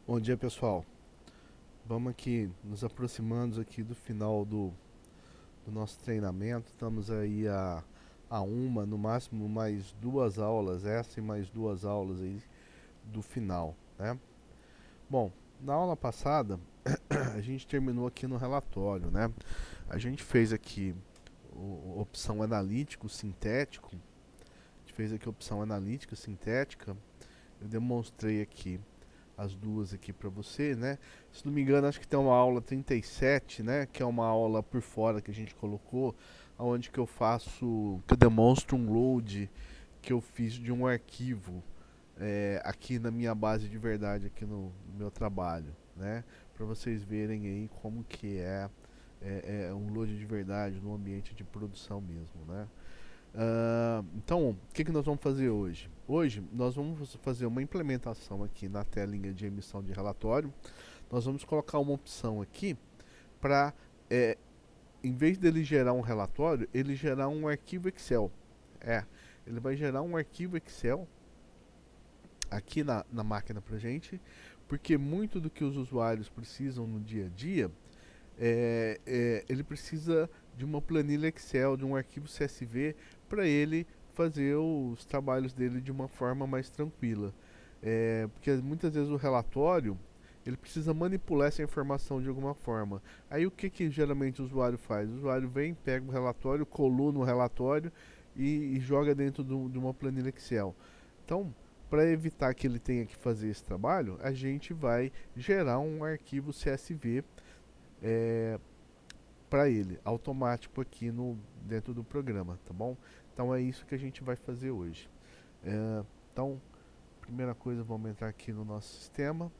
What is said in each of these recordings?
Bom dia, pessoal. Vamos aqui nos aproximando aqui do final do nosso treinamento. Estamos aí a uma, no máximo mais duas aulas, essa e mais duas aulas aí do final, né? Bom, na aula passada a gente terminou aqui no relatório, né? A gente fez aqui opção analítico sintético. A gente fez aqui opção analítica sintética. Eu demonstrei aqui as duas aqui para você, né? Se não me engano, acho que tem uma aula 37, né? Que é uma aula por fora que a gente colocou, onde que eu demonstro um load que eu fiz de um arquivo aqui na minha base de verdade, aqui no meu trabalho, né? Para vocês verem aí como que é um load de verdade no ambiente de produção mesmo, né? Então, o que nós vamos fazer hoje? Hoje nós vamos fazer uma implementação aqui na telinha de emissão de relatório. Nós vamos colocar uma opção aqui para, em vez dele gerar um relatório, ele gerar um arquivo Excel. É, ele vai gerar um arquivo Excel aqui na máquina para gente, porque muito do que os usuários precisam no dia a dia ele precisa de uma planilha Excel, de um arquivo CSV para ele fazer os trabalhos dele de uma forma mais tranquila. Porque muitas vezes o relatório ele precisa manipular essa informação de alguma forma. Aí o que geralmente o usuário faz? O usuário vem, pega o relatório, coluna o relatório e joga dentro de uma planilha Excel. Então, para evitar que ele tenha que fazer esse trabalho, a gente vai gerar um arquivo CSV é, para ele, automático aqui dentro do programa, tá bom? Então é isso que a gente vai fazer hoje. Então, primeira coisa, vamos entrar aqui no nosso sistema,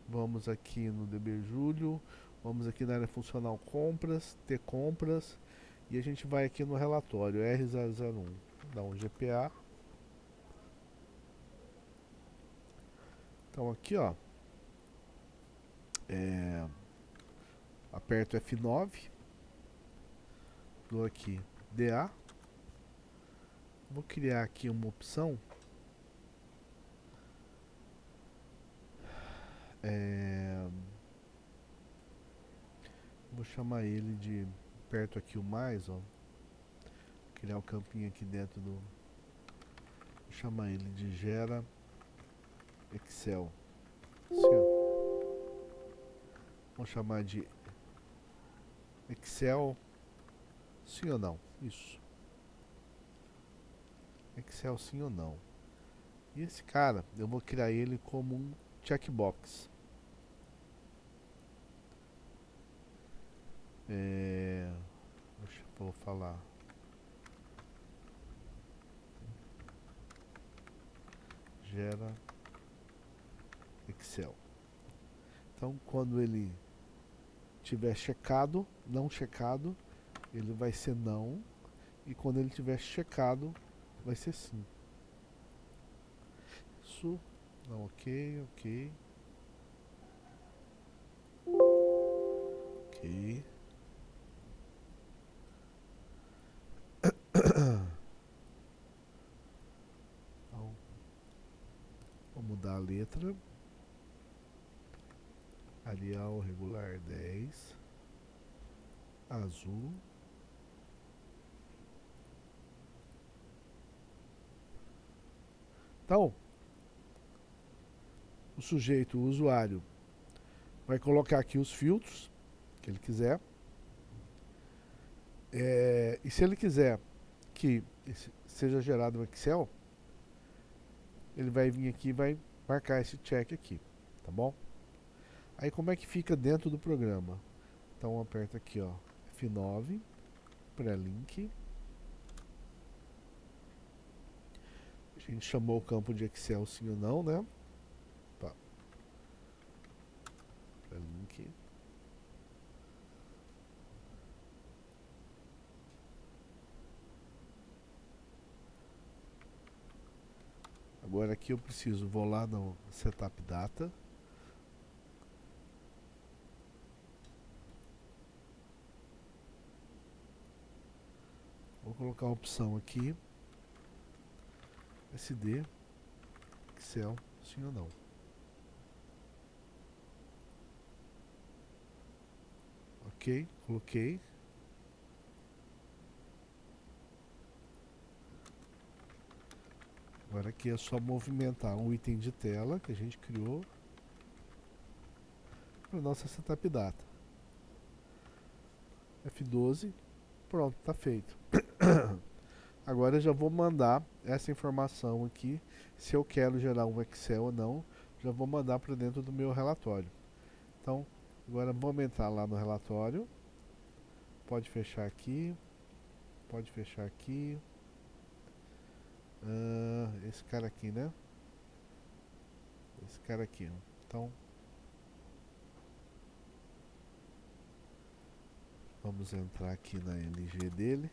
vamos aqui no DB Julio, vamos aqui na área funcional compras, T compras, e a gente vai aqui no relatório R001, dá um GPA. Então aqui, ó, aperto F9, dou aqui DA, vou criar aqui uma opção. É, Vou chamar ele de perto aqui o mais, ó. Criar o campinho aqui dentro do. Vou chamar ele de gera Excel. Sim, vamos chamar de Excel. Sim ou não? Isso. Excel sim ou não. E esse cara, eu vou criar ele como um checkbox. É, vou falar. Gera Excel. Então, quando ele tiver checado, não checado, ele vai ser não. E quando ele tiver checado, vai ser sim. Isso. Não, ok, ok. Ok. Então, vou mudar a letra. Arial regular 10. Azul. Então, o sujeito, o usuário, vai colocar aqui os filtros que ele quiser. E se ele quiser que seja gerado um Excel, ele vai vir aqui e vai marcar esse check aqui, tá bom? Aí como é que fica dentro do programa? Então aperta aqui, ó, F9, pré-link. A gente chamou o campo de Excel sim ou não, né? Tá. Pré-link. Agora aqui eu preciso, vou lá no Setup Data. Vou colocar a opção aqui, SD, Excel, sim ou não. Ok, coloquei. Agora aqui é só movimentar um item de tela que a gente criou para nossa setup data. F12, pronto, está feito. Agora eu já vou mandar essa informação aqui, se eu quero gerar um Excel ou não, já vou mandar para dentro do meu relatório. Então, agora vamos entrar lá no relatório. Pode fechar aqui. Pode fechar aqui. Esse cara aqui, né? Esse cara aqui. Então, vamos entrar aqui na LG dele.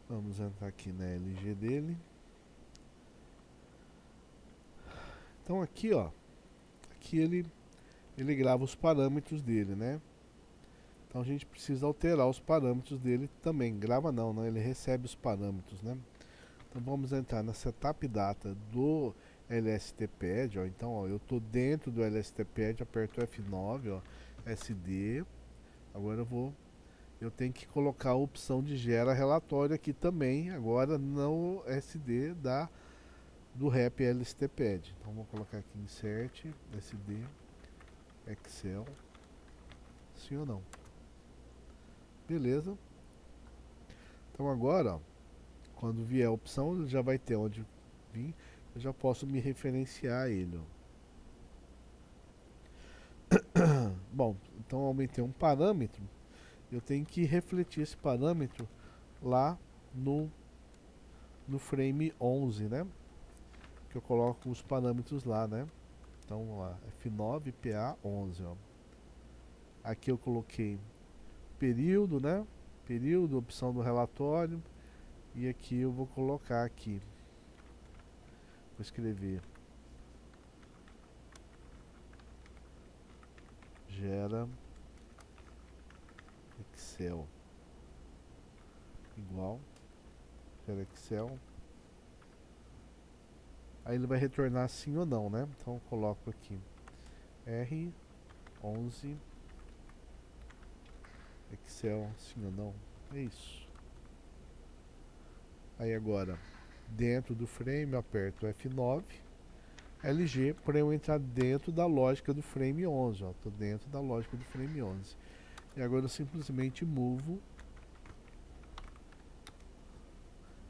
Vamos entrar aqui na LG dele. Então aqui, ó, aqui ele grava os parâmetros dele, né? Então a gente precisa alterar os parâmetros dele também. Grava não, né? Ele recebe os parâmetros, né? Então vamos entrar na setup data do LSTPad, ó. Então, ó, eu tô dentro do LSTPad, aperto F9, ó, SD. Agora eu tenho que colocar a opção de gera relatório aqui também, agora no SD do REP LSTPad. Então vou colocar aqui insert SD Excel, sim ou não. Beleza. Então agora, ó, quando vier a opção, ele já vai ter onde vir, eu já posso me referenciar a ele, ó. Bom, então aumentei um parâmetro, eu tenho que refletir esse parâmetro lá no frame 11, né? Que eu coloco os parâmetros lá, né? Então, vamos lá, F9 PA 11, ó. Aqui eu coloquei período, né? Período, opção do relatório. E aqui eu vou colocar aqui. Vou escrever. Gera Excel. Igual. Gera Excel. Aí ele vai retornar sim ou não, né? Então eu coloco aqui R11 Excel sim ou não. É isso. Aí agora, dentro do frame, eu aperto F9, LG, para eu entrar dentro da lógica do frame 11. Ó, tô dentro da lógica do frame 11. E agora eu simplesmente movo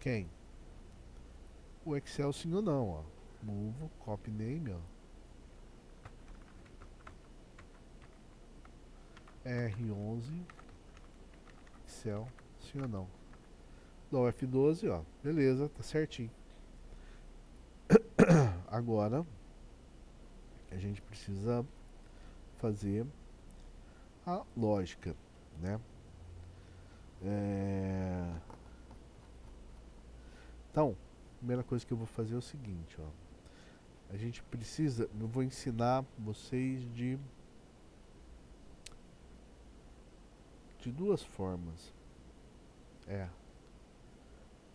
quem? O Excel sim ou não, ó. Movo, copy name, ó. R11 Excel sim ou não. Dou F12, ó. Beleza, tá certinho. Agora a gente precisa fazer a lógica, né? Então, a primeira coisa que eu vou fazer é o seguinte, ó. A gente precisa, eu vou ensinar vocês de duas formas.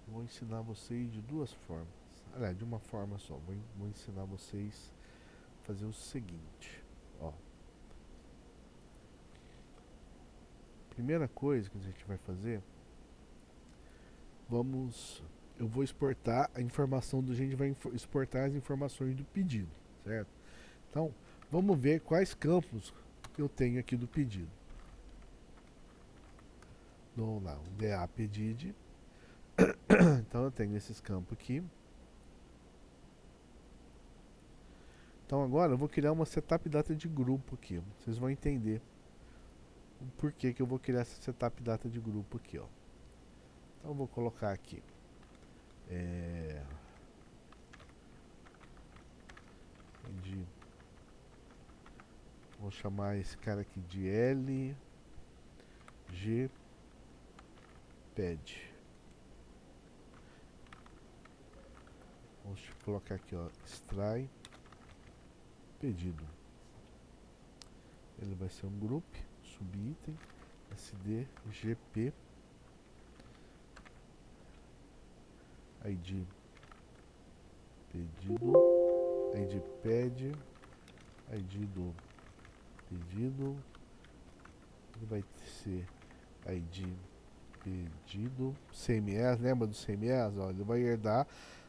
Vou ensinar vocês de duas formas. Aliás, de uma forma só. Vou ensinar vocês a fazer o seguinte, ó. Primeira coisa que a gente vai fazer, eu vou exportar a informação a gente vai exportar as informações do pedido, certo? Então, vamos ver quais campos eu tenho aqui do pedido. Vamos lá, o DA pedido. Então eu tenho esses campos aqui. Então agora eu vou criar uma setup data de grupo aqui. Vocês vão entender o porquê que eu vou criar essa setup data de grupo aqui, ó. Então eu vou colocar aqui. Vou chamar esse cara aqui de LG Pad. Vamos colocar aqui, ó, extrai pedido. Ele vai ser um group, subitem, SD, GP ID pedido, ID pede, ID do pedido, ele vai ser ID pedido, CMS, lembra do CMS? Ó, ele vai herdar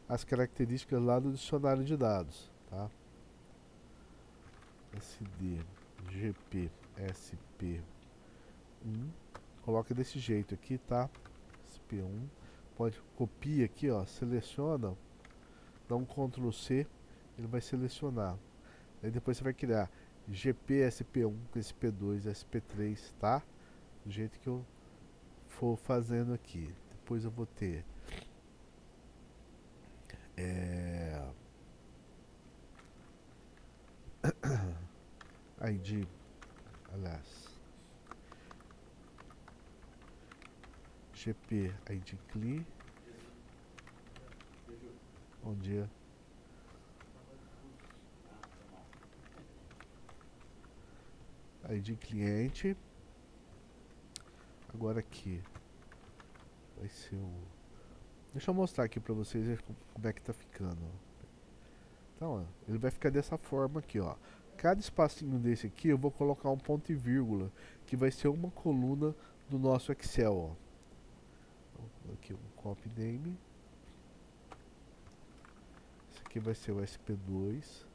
as características lá do dicionário de dados, tá? SD, GP, SP1, coloca desse jeito aqui, tá? SP1, pode copia aqui, ó, seleciona, dá um Ctrl C, ele vai selecionar. Aí depois você vai criar GP SP1, SP2, SP3, tá? Do jeito que eu for fazendo aqui. Depois eu vou ter ID, aliás, GP ID CLI, onde ID cliente. Agora aqui vai ser o... Deixa eu mostrar aqui pra vocês como é que tá ficando. Então, ó, ele vai ficar dessa forma aqui, ó. Cada espacinho desse aqui eu vou colocar um ponto e vírgula, que vai ser uma coluna do nosso Excel, ó. Então, aqui um copy name. Esse aqui vai ser o SP2.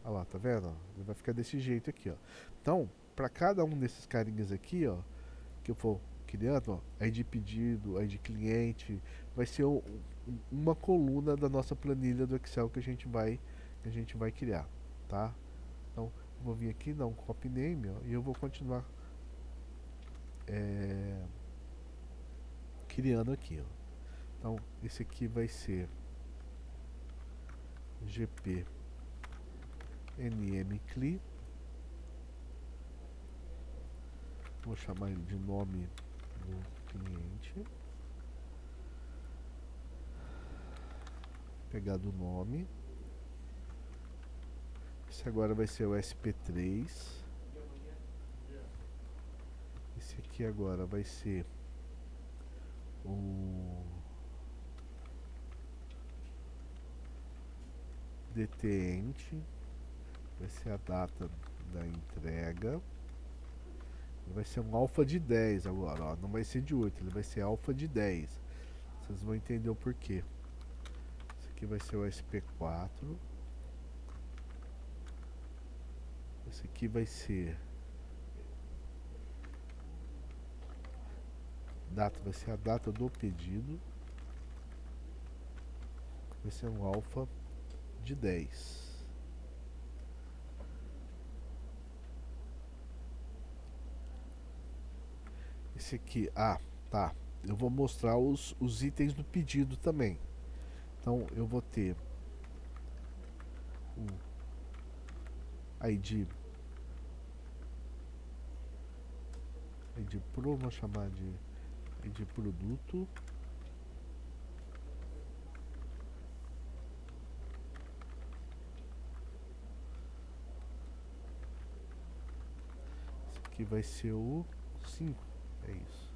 Olha lá, tá vendo? Ele vai ficar desse jeito aqui, ó. Então, para cada um desses carinhas aqui, ó, que eu for criando, ó, ID pedido, ID cliente, vai ser uma coluna da nossa planilha do Excel que a gente vai criar, tá? Então, eu vou vir aqui, dar um copy name, ó, e eu vou continuar criando aqui, ó. Então, esse aqui vai ser GP NMCLI. Vou chamar ele de nome do cliente. Pegar do nome. Esse agora vai ser o SP3. Esse aqui agora vai ser o DTente. Vai ser a data da entrega. Vai ser um alfa de 10 agora, ó. Não vai ser de 8, ele vai ser alfa de 10. Vocês vão entender o porquê. Esse aqui vai ser o SP4. Esse aqui vai ser data, vai ser a data do pedido. Vai ser um alfa de 10. Esse aqui, tá. Eu vou mostrar os itens do pedido também. Então eu vou ter o ID Pro, vou chamar de ID produto. Esse aqui vai ser o 5, é isso.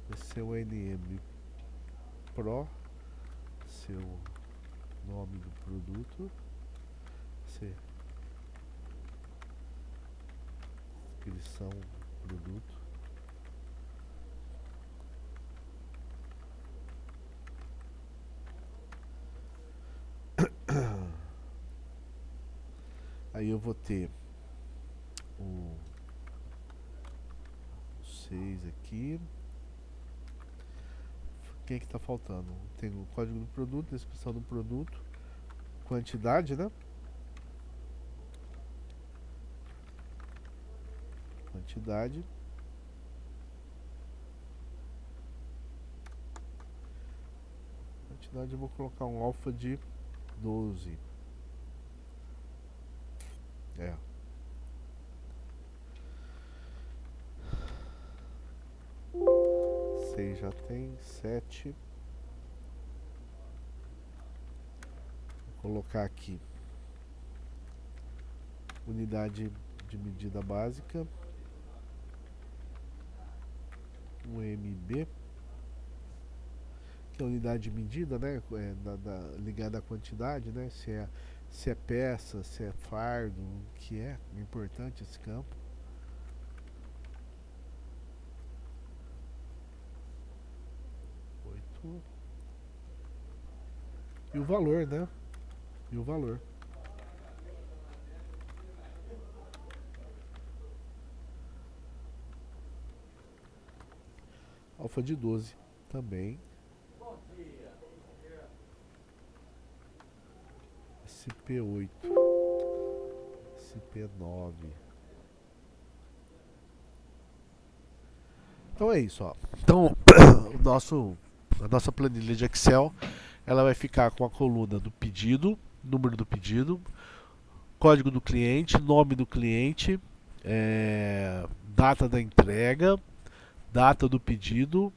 Vai ser o NM Pro, seu nome do produto, ser descrição produto. Aí eu vou ter o 6 aqui. Quem é que tá faltando? Tem o código do produto, descrição do produto, quantidade, né? Quantidade. Quantidade eu vou colocar um alfa de 12. É. Seis já tem, 7. Vou colocar aqui unidade de medida básica. UMB, que é a unidade de medida, né? Ligada à quantidade, né? Se é peça, se é fardo, o que é importante esse campo. E o valor, né? E o valor. Alfa de 12 também. SP8. SP9. Então é isso, ó. Então, a nossa planilha de Excel, ela vai ficar com a coluna do pedido, número do pedido, código do cliente, nome do cliente, data da entrega, data do pedido.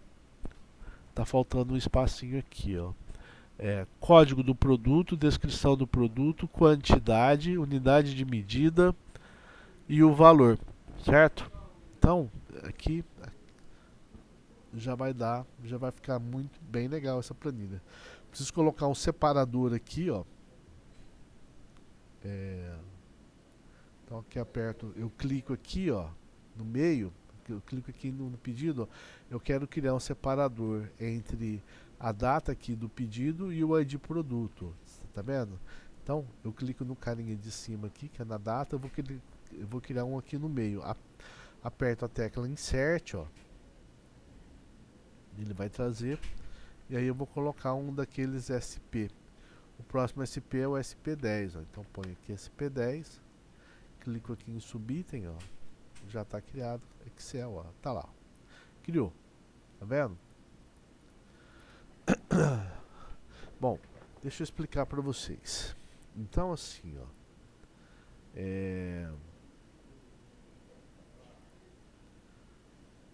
Tá faltando um espacinho aqui, ó. Código do produto, descrição do produto, quantidade, unidade de medida e o valor, certo? Então, aqui já vai ficar muito bem legal essa planilha. Preciso colocar um separador aqui, ó. Então aqui aperto, eu clico aqui, ó, no meio, eu clico aqui no pedido, ó, eu quero criar um separador entre a data aqui do pedido e o ID produto, tá vendo? Então eu clico no carinha de cima aqui, que é na data, eu vou criar um aqui no meio, aperto a tecla Insert, ó, ele vai trazer, e aí eu vou colocar um daqueles SP. O próximo SP é o SP10, ó, então põe aqui SP10, clico aqui em subitem, ó, já está criado Excel, ó, tá lá, criou, tá vendo? Bom, deixa eu explicar para vocês. Então assim, ó,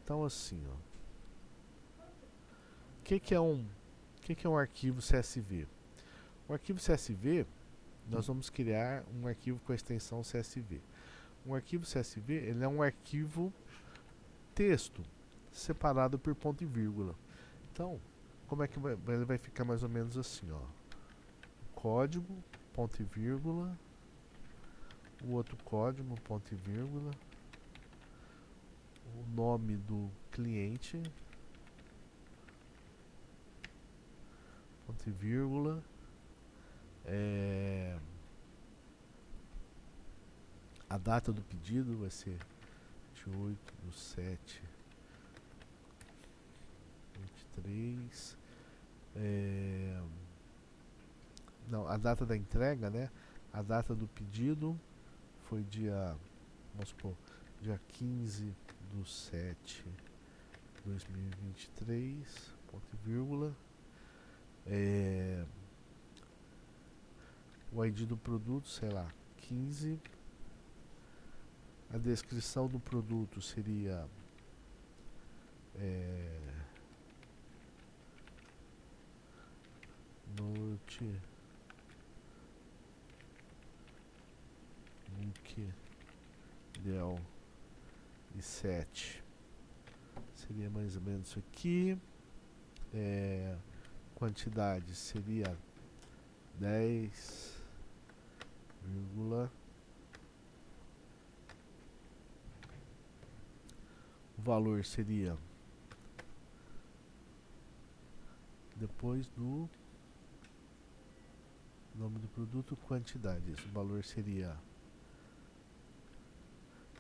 então assim, ó, o que é um arquivo CSV? O arquivo CSV, nós vamos criar um arquivo com a extensão CSV. Um arquivo CSV, ele é um arquivo texto separado por ponto e vírgula. Então, como é que ele vai ficar mais ou menos assim, ó. Código, ponto e vírgula, o outro código, ponto e vírgula, o nome do cliente, ponto e vírgula, a data do pedido vai ser 28/7/23. Não, a data da entrega, né? A data do pedido foi vamos supor, dia 15/7/2023, ponto e vírgula. O ID do produto, sei lá, 15. A descrição do produto seria Norte Del e 7. Seria mais ou menos isso aqui. Quantidade seria 10, o valor seria depois do nome do produto, quantidade. Isso, o valor seria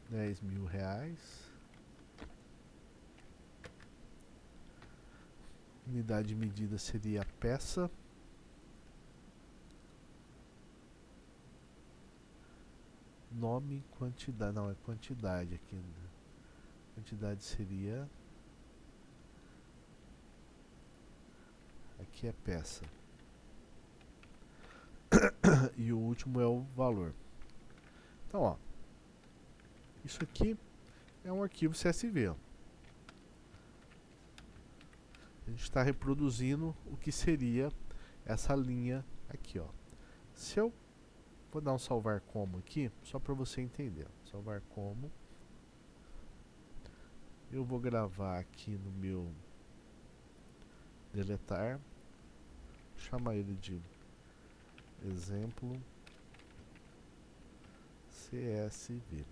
R$10.000. Unidade de medida seria a peça. Nome, quantidade, não, é quantidade aqui. Quantidade seria, aqui é peça. E o último é o valor. Então, ó, isso aqui é um arquivo CSV, ó. A gente está reproduzindo o que seria essa linha aqui, ó. Se eu vou dar um salvar como aqui, só para você entender. Salvar como. Eu vou gravar aqui no meu deletar, chamar ele de exemplo CSV.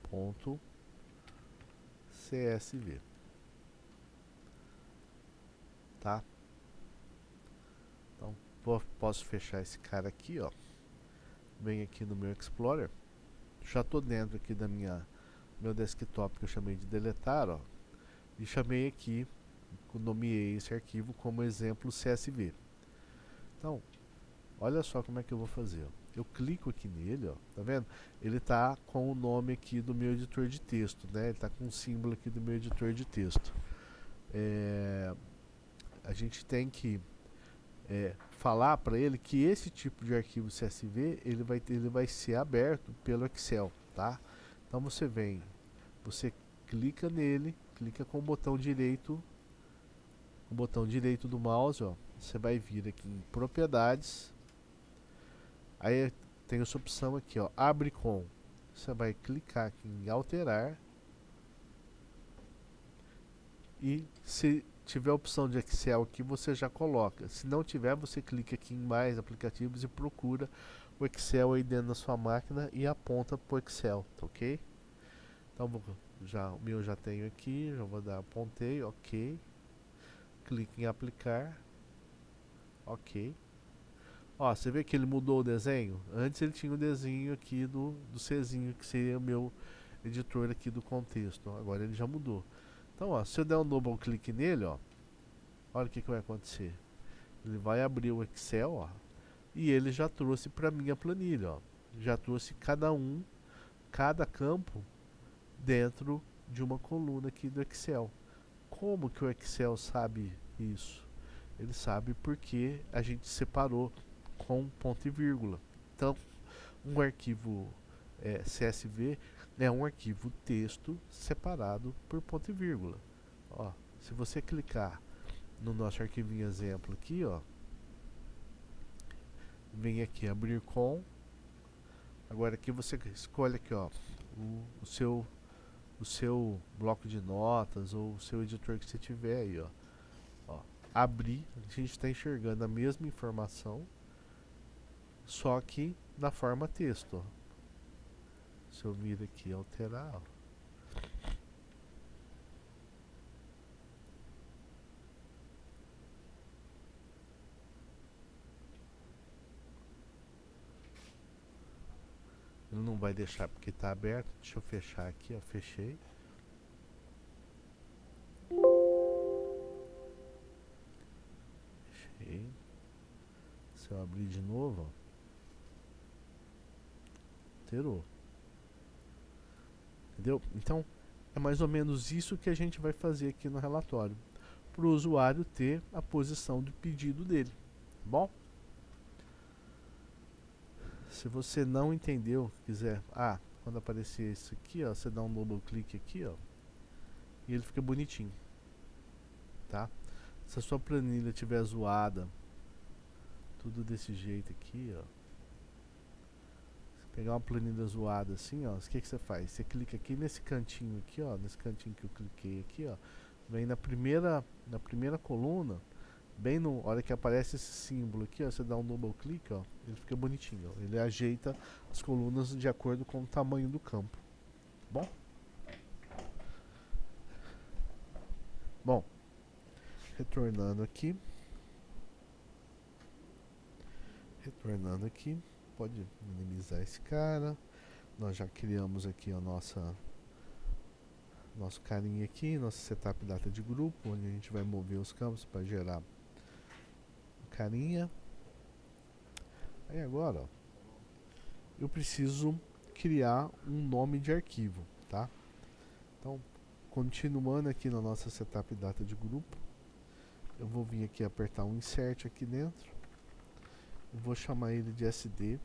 Ponto CSV, tá? Então posso fechar esse cara aqui, ó. Venho aqui no meu Explorer, já tô dentro aqui da meu desktop que eu chamei de deletar, ó, e chamei aqui, nomeei esse arquivo como exemplo CSV. Então, olha só como é que eu vou fazer, ó. Eu clico aqui nele, ó, tá vendo? Ele tá com o nome aqui do meu editor de texto, né? Ele tá com o símbolo aqui do meu editor de texto. A gente tem que falar para ele que esse tipo de arquivo CSV ele vai ser aberto pelo Excel, tá? Então você clica nele, clica com o botão direito do mouse, ó, você vai vir aqui em propriedades, aí tem essa opção aqui, ó, abre com, você vai clicar aqui em alterar, e se tiver a opção de Excel aqui, você já coloca. Se não tiver, você clica aqui em mais aplicativos e procura o Excel aí dentro da sua máquina e aponta para o Excel, tá ok? Então o meu já tenho aqui, já vou dar apontei, ok. Clique em aplicar, ok. Ó, você vê que ele mudou o desenho? Antes ele tinha o desenho aqui do Czinho, que seria o meu editor aqui do contexto. Agora ele já mudou. Então, ó, se eu der um double clique nele, ó, olha o que vai acontecer. Ele vai abrir o Excel, ó, e ele já trouxe para minha planilha, ó. Já trouxe cada campo dentro de uma coluna aqui do Excel. Como que o Excel sabe isso? Ele sabe porque a gente separou com ponto e vírgula. Então, um arquivo CSV é um arquivo texto separado por ponto e vírgula. Ó, se você clicar no nosso arquivinho exemplo aqui, ó, vem aqui abrir com, agora aqui você escolhe aqui, ó, o seu bloco de notas ou o seu editor que você tiver aí, ó. Ó, abrir, a gente está enxergando a mesma informação, só que na forma texto, ó. Se eu vir aqui alterar, ó, ele não vai deixar porque está aberto. Deixa eu fechar aqui, ó, fechei. Fechei. Se eu abrir de novo, ó, alterou. Entendeu? Então, é mais ou menos isso que a gente vai fazer aqui no relatório, para o usuário ter a posição do pedido dele. Tá bom? Se você não entendeu, quiser, quando aparecer isso aqui, ó, você dá um double clique aqui, ó, e ele fica bonitinho, tá? Se a sua planilha estiver zoada, tudo desse jeito aqui, ó, se pegar uma planilha zoada assim, ó, o que você faz? Você clica aqui nesse cantinho aqui, ó, nesse cantinho que eu cliquei aqui, ó, vem na primeira coluna, bem no hora que aparece esse símbolo aqui, ó, você dá um double clique, ó, ele fica bonitinho, ó, ele ajeita as colunas de acordo com o tamanho do campo. Bom? Bom, retornando aqui, pode minimizar esse cara. Nós já criamos aqui a nosso carinha aqui, nosso setup data de grupo, onde a gente vai mover os campos para gerar carinha. Aí agora, ó, eu preciso criar um nome de arquivo, tá? Então, continuando aqui na nossa setup data de grupo, eu vou vir aqui apertar um insert aqui dentro, eu vou chamar ele de sdnmarc.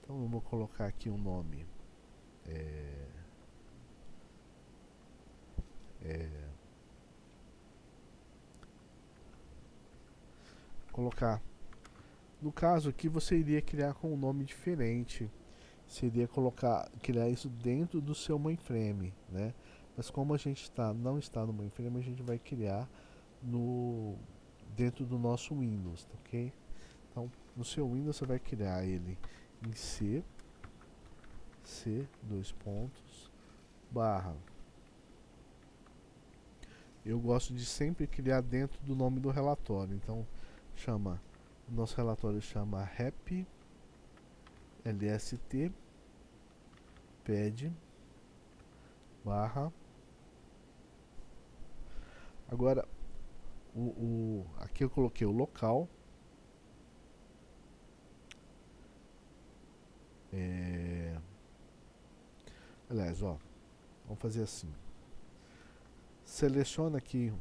Então eu vou colocar aqui um nome colocar No caso aqui você iria criar com um nome diferente. Você iria criar isso dentro do seu mainframe, né? Mas como a gente não está no mainframe, a gente vai criar no dentro do nosso Windows, tá, ok? Então, no seu Windows você vai criar ele em C dois pontos barra. Eu gosto de sempre criar dentro do nome do relatório. Então, o nosso relatório chama rep lst pad barra. Agora, aqui eu coloquei o local. Aliás, vamos fazer assim. Seleciona aqui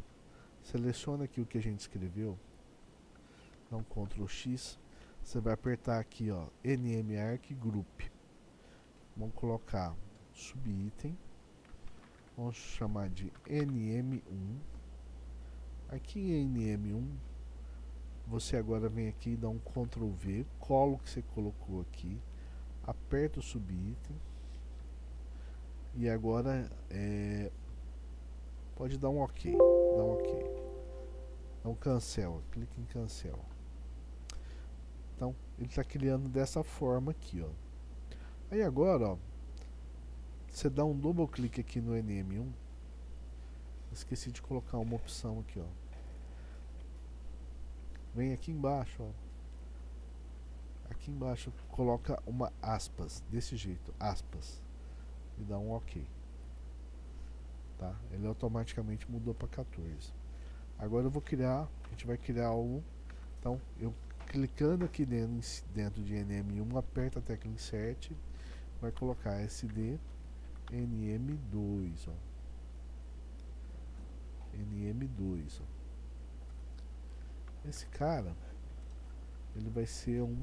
o que a gente escreveu. Dá um Ctrl X. Você vai apertar aqui, nmarc group. Vamos colocar subitem. Vamos chamar de nm1. Aqui em nm1, você agora vem aqui e dá um Ctrl V, cola o que você colocou aqui, aperta o subitem e agora pode dar um OK, dá um cancel, clique em cancel. Então ele está criando dessa forma aqui, Aí agora, você dá um double clique aqui no nm1. Esqueci de colocar uma opção aqui, Vem aqui embaixo, Aqui embaixo coloca uma aspas, desse jeito, aspas, e dá um OK. Tá? Ele automaticamente mudou para 14. Agora eu vou criar, a gente vai criar algo. Então, eu clicando aqui dentro de nm1, aperta a tecla insert, vai colocar sd nm2, nm2. Esse cara, ele vai ser um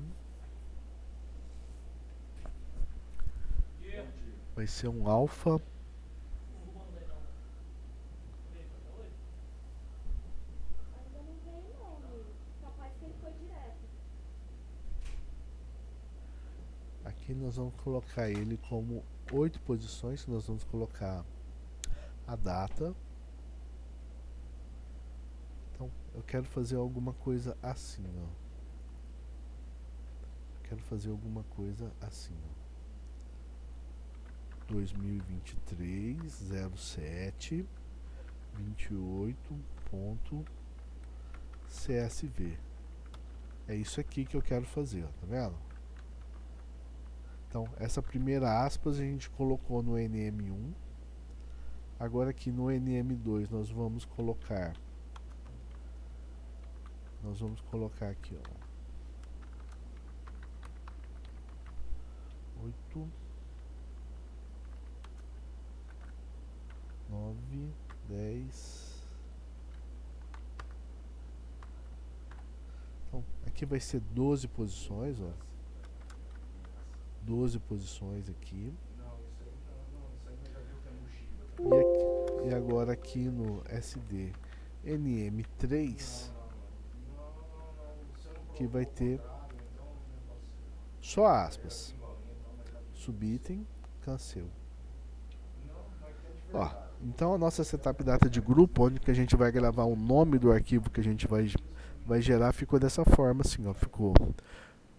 alfa. Aqui nós vamos colocar ele como 8 posições. Nós vamos colocar a data. Então, eu quero fazer alguma coisa assim, Quero fazer alguma coisa assim, 2023 07 28.csv. É isso aqui que eu quero fazer, tá vendo? Então, essa primeira aspas a gente colocou no nm1. Agora aqui no nm2 nós vamos colocar aqui, 8, 9, 10. Então, aqui vai ser 12 posições, 12 posições aqui. E agora aqui no SD NM3 que vai ter só aspas. Subitem, cancel. Então a nossa setup data de grupo, onde que a gente vai gravar o nome do arquivo que a gente vai gerar, ficou dessa forma assim, ficou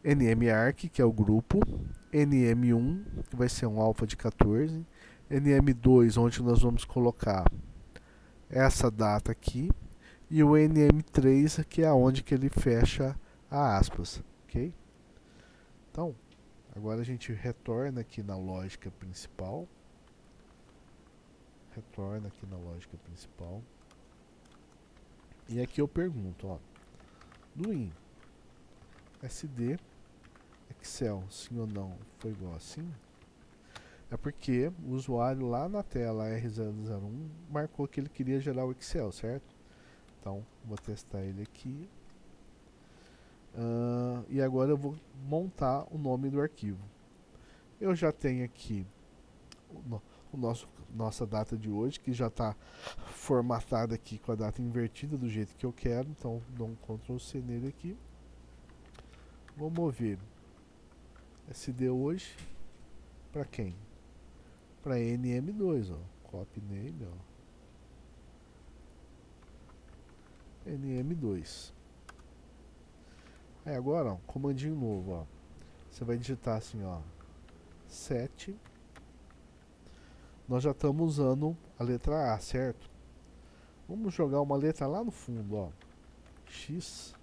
nmarc, que é o grupo, nm1, que vai ser um alfa de 14, nm2, onde nós vamos colocar essa data aqui, e o nm3, que é onde que ele fecha a aspas, ok? Então, agora a gente retorna aqui na lógica principal. E aqui eu pergunto, do in sd Excel, sim ou não, foi igual assim? É porque o usuário lá na tela R001 marcou que ele queria gerar o Excel, certo? Então, vou testar ele aqui. E agora eu vou montar o nome do arquivo. Eu já tenho aqui nossa data de hoje, que já está formatada aqui com a data invertida do jeito que eu quero. Então, dou um Ctrl C nele aqui. Vou mover SD hoje para quem? Para NM2, ó. Copy name, ó. NM2. Aí agora, ó, comandinho novo, ó. Você vai digitar assim, ó. 7. Nós já estamos usando a letra A, certo? Vamos jogar uma letra lá no fundo, ó. X.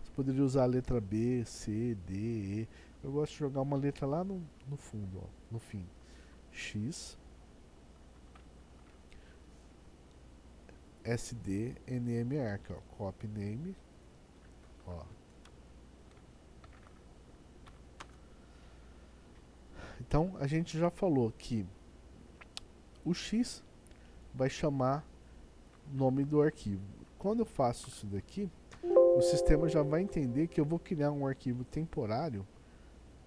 Você poderia usar a letra B, C, D, E. Eu gosto de jogar uma letra lá no fundo, ó. No fim. X. SD, NM Arc, ó. Copy name. Ó. Então, a gente já falou que o X vai chamar o nome do arquivo. Quando eu faço isso daqui, o sistema já vai entender que eu vou criar um arquivo temporário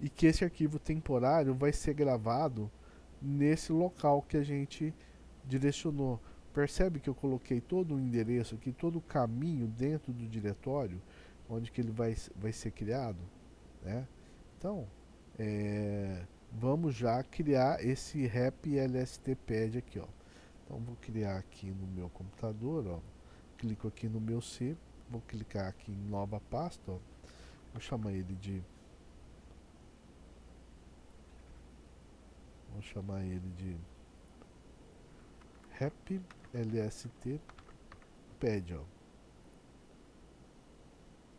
e que esse arquivo temporário vai ser gravado nesse local que a gente direcionou. Percebe que eu coloquei todo o endereço aqui, todo o caminho dentro do diretório onde que ele vai ser criado, né? Então, vamos já criar esse rep lstpad aqui, ó. Então vou criar aqui no meu computador, ó. Clico aqui no meu C, vou clicar aqui em nova pasta, ó. Vou chamar ele de rep lstpad, ó.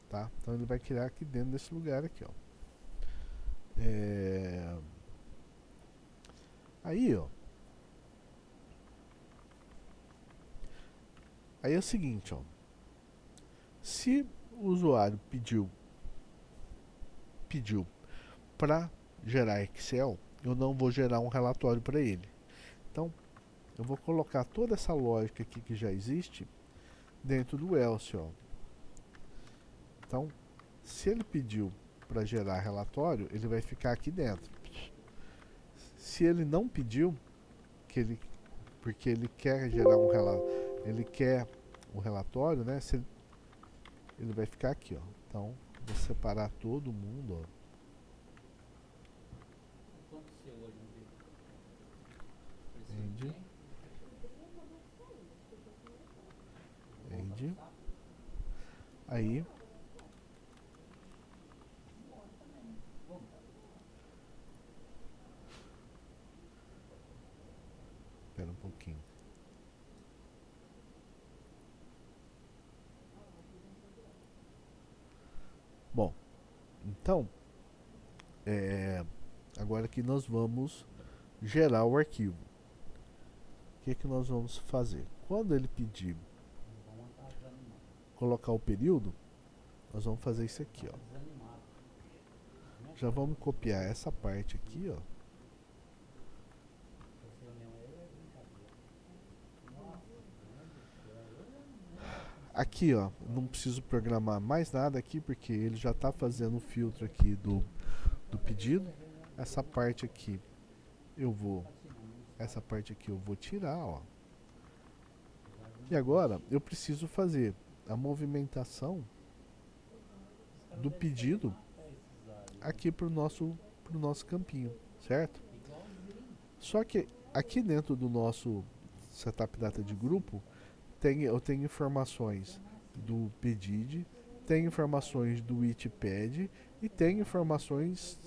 Tá? Então ele vai criar aqui dentro desse lugar aqui, ó. Aí, ó. Aí é o seguinte, ó. Se o usuário pediu para gerar Excel, eu não vou gerar um relatório para ele. Então, eu vou colocar toda essa lógica aqui que já existe dentro do else, ó. Então, se ele pediu para gerar relatório, ele vai ficar aqui dentro. Se ele não pediu, porque ele quer gerar ele quer um relatório, né? Ele vai ficar aqui, ó. Então, vou separar todo mundo, ó. End. End. Aí. Espera um pouquinho. Bom, então, agora que nós vamos gerar o arquivo. O que nós vamos fazer? Quando ele pedir colocar o período, nós vamos fazer isso aqui, ó. Já vamos copiar essa parte aqui, ó. Aqui, ó, não preciso programar mais nada aqui porque ele já está fazendo o filtro aqui do pedido. Essa parte aqui eu vou tirar, ó. E agora eu preciso fazer a movimentação do pedido aqui pro nosso campinho, certo? Só que aqui dentro do nosso setup data de grupo eu tenho informações do pedid, tenho informações do itpad e tenho informações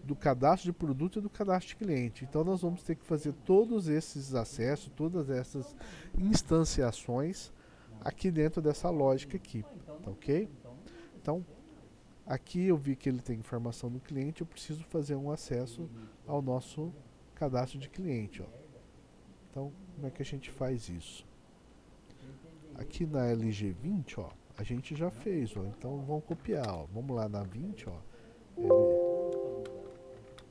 do cadastro de produto e do cadastro de cliente. Então nós vamos ter que fazer todos esses acessos, todas essas instanciações aqui dentro dessa lógica aqui, tá ok? Então, aqui eu vi que ele tem informação do cliente, eu preciso fazer um acesso ao nosso cadastro de cliente, ó. Então, como é que a gente faz isso? Aqui na LG20, ó, a gente já fez, ó. Então vamos copiar, ó. Vamos lá na 20, ó.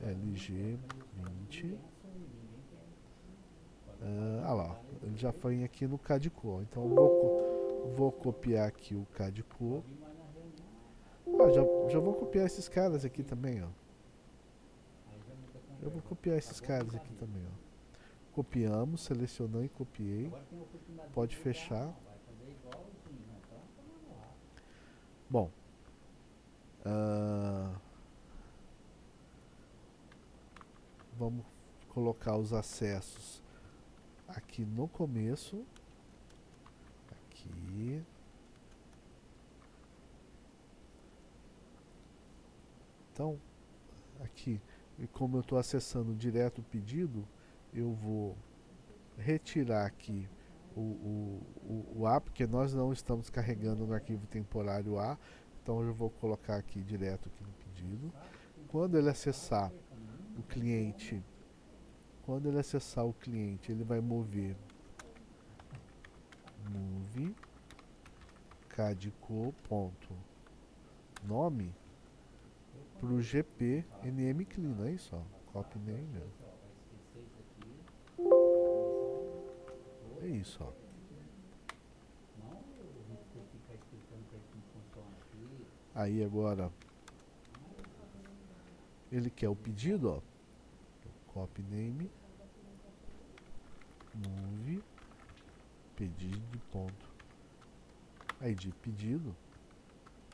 LG20. Lá, ele já foi aqui no CADCO. Então vou copiar aqui o CADCO. Já vou copiar esses caras aqui também, ó. Eu vou copiar esses caras aqui também, ó. Copiamos, selecionei, copiei. Pode fechar. Bom, Ah, vamos colocar os acessos aqui no começo. Aqui. Então, aqui, e como eu estou acessando direto o pedido, eu vou retirar aqui o A, porque nós não estamos carregando no arquivo temporário A, então eu vou colocar aqui direto aqui no pedido. Quando ele acessar o cliente, ele vai mover move cadco.nome para o GP nm clean, não é isso? Ó, copy name. É isso, ó. Aí agora ele quer o pedido, ó. Copy name, move, pedido, ponto. ID pedido,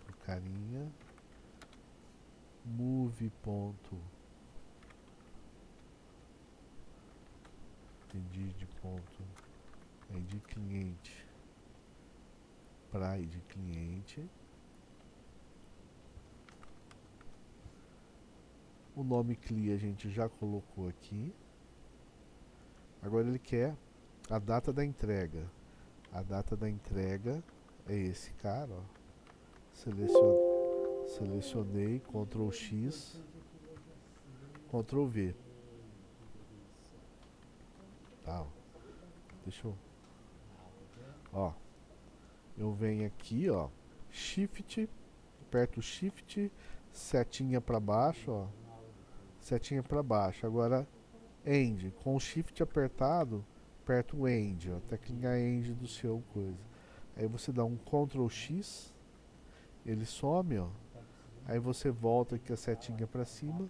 pro carinha, move, ponto. Pedido, ponto. ID cliente, para ID cliente. O nome CLI a gente já colocou aqui. Agora ele quer a data da entrega. A data da entrega é esse cara, ó. Selecionei, Ctrl X, Ctrl V. Tá, ó. Deixa eu... Ó. Eu venho aqui, ó. Shift, aperto Shift, setinha para baixo, ó. Setinha para baixo. Agora, End. Com o Shift apertado, aperta o End, ó. Teclinha End do seu coisa. Aí você dá um Ctrl X, ele some, ó. Aí você volta aqui a setinha para cima,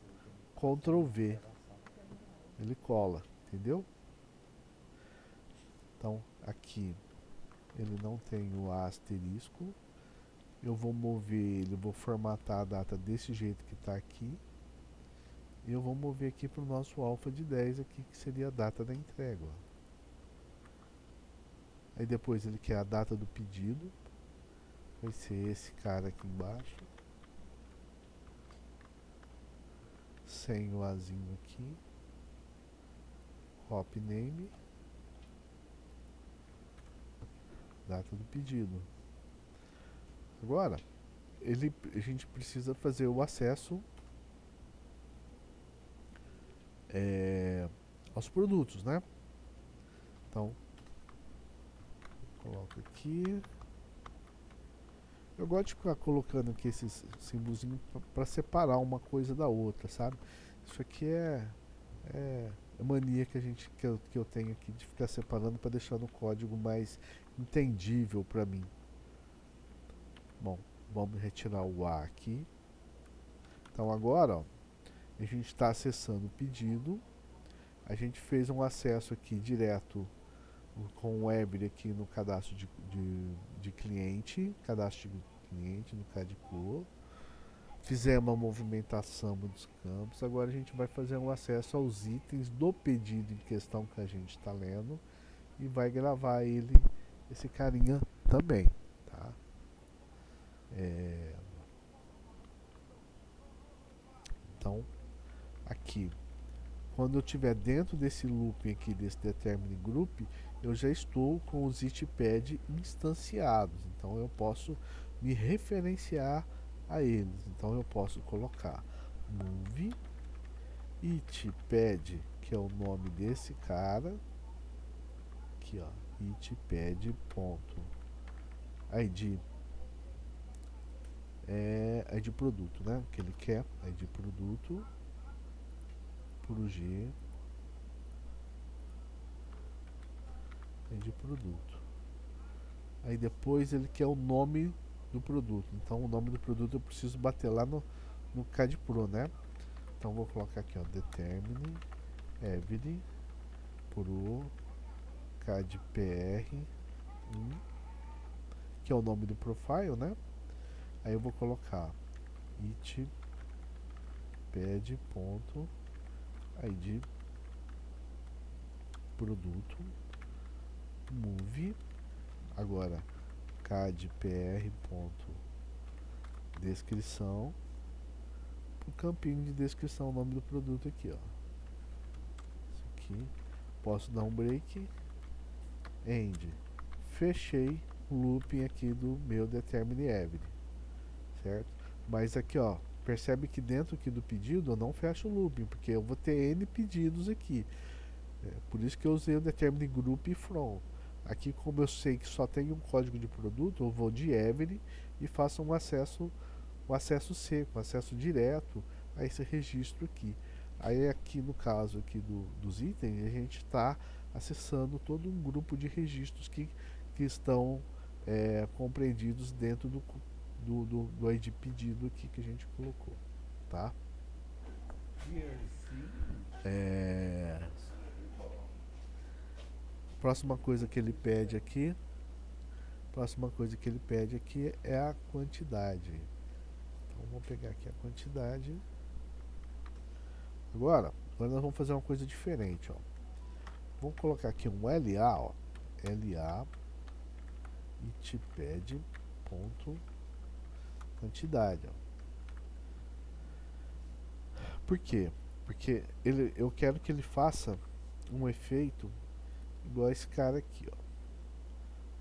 Ctrl V. Ele cola, entendeu? Então, aqui ele não tem o asterisco. Eu vou mover ele, vou formatar a data desse jeito que está aqui. E eu vou mover aqui para o nosso alfa de 10 aqui, que seria a data da entrega. Ó. Aí depois ele quer a data do pedido. Vai ser esse cara aqui embaixo. Sem o azinho aqui. Copy name. Data do pedido. Agora, a gente precisa fazer o acesso aos produtos, né? Então, coloco aqui. Eu gosto de ficar colocando aqui esses símbolozinhos para separar uma coisa da outra, sabe? Isso aqui é mania que eu tenho aqui de ficar separando para deixar no código mais entendível para mim. Bom, vamos retirar o A aqui. Então agora, ó, a gente está acessando o pedido. A gente fez um acesso aqui direto com o Every aqui no cadastro de cliente, cadastro de cliente no Cadco. Fizemos a movimentação dos campos. Agora a gente vai fazer um acesso aos itens do pedido em questão que a gente está lendo e vai gravar ele, esse carinha também, tá? Então, aqui, quando eu estiver dentro desse looping aqui, desse determine group, eu já estou com os itpad instanciados. Então eu posso me referenciar a eles. Então eu posso colocar move itpad, que é o nome desse cara. Aqui, ó, itpad ponto id ID produto, né? Que ele quer ID produto pro G ID produto. Aí depois ele quer o nome do produto. Então o nome do produto eu preciso bater lá no CAD Pro, né? Então vou colocar aqui, ó, determine every pro CAD PR, que é o nome do profile, né? Aí eu vou colocar itpad.id produto move agora cadpr.descrição o campinho de descrição, o nome do produto aqui, ó. Isso aqui. Posso dar um break. End. Fechei o looping aqui do meu determine every, certo? Mas aqui, ó, percebe que dentro aqui do pedido eu não fecho o looping, porque eu vou ter N pedidos aqui. Por isso que eu usei o determine group e from. Aqui, como eu sei que só tem um código de produto, eu vou de every e faço um acesso seco, um acesso direto a esse registro aqui. Aí aqui no caso aqui dos itens, a gente está acessando todo um grupo de registros que estão compreendidos dentro do ID pedido aqui que a gente colocou, tá? Próxima coisa que ele pede aqui é a quantidade. Então vamos pegar aqui a quantidade. Agora nós vamos fazer uma coisa diferente, ó. Vamos colocar aqui um LA, ó. LA itpad.quantidade, ó. Por quê? Porque eu quero que ele faça um efeito igual a esse cara aqui, ó.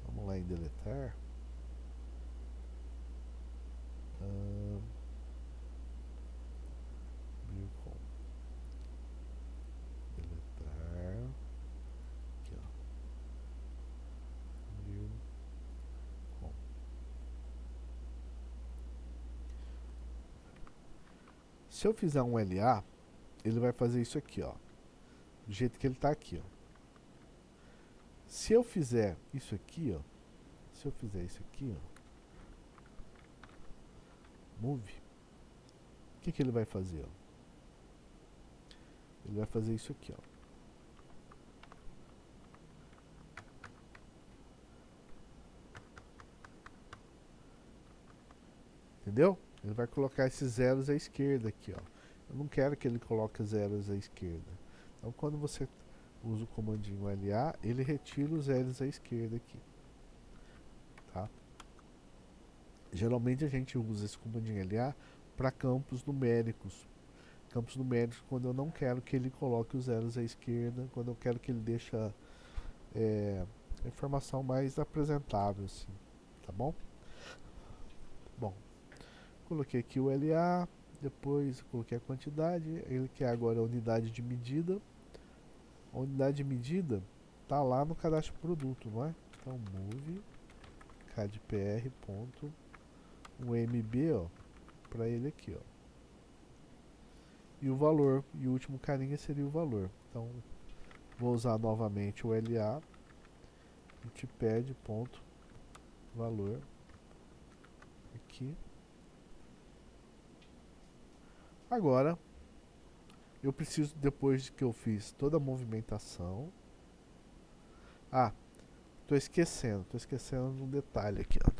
Vamos lá em deletar. Deletar. Aqui, ó. Se eu fizer um LA, ele vai fazer isso aqui, ó. Do jeito que ele está aqui, ó. Se eu fizer isso aqui, ó. Move. O que ele vai fazer, ó? Ele vai fazer isso aqui, ó. Entendeu? Ele vai colocar esses zeros à esquerda aqui, ó. Eu não quero que ele coloque zeros à esquerda. Então, quando você usa o comandinho LA, ele retira os zeros à esquerda aqui. Tá? Geralmente a gente usa esse comandinho LA para campos numéricos. Campos numéricos quando eu não quero que ele coloque os zeros à esquerda, quando eu quero que ele deixe a informação mais apresentável, assim. Tá bom? Bom, coloquei aqui o LA, depois coloquei a quantidade, ele quer agora a unidade de medida. A unidade de medida tá lá no cadastro produto, não é? Então move cadpr.umb, ó, para ele aqui, ó. E o valor, e o último carinha seria o valor. Então vou usar novamente o LA itpad.valor aqui. Agora eu preciso, depois que eu fiz toda a movimentação. Tô esquecendo de um detalhe aqui, ó.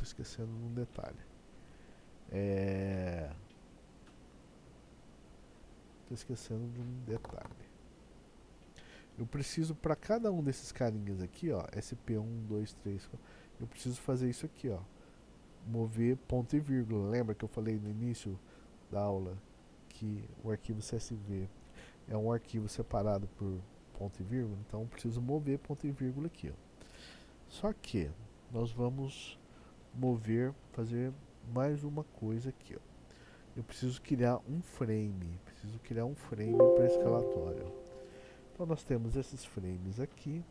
Eu preciso para cada um desses carinhas aqui, ó, SP1, 2, 3, 4, eu preciso fazer isso aqui, ó. Mover ponto e vírgula. Lembra que eu falei no início da aula que o arquivo CSV é um arquivo separado por ponto e vírgula? Então eu preciso mover ponto e vírgula aqui, ó. Só que nós vamos fazer mais uma coisa aqui, ó. Eu preciso criar um frame para esse relatório. Então nós temos esses frames aqui.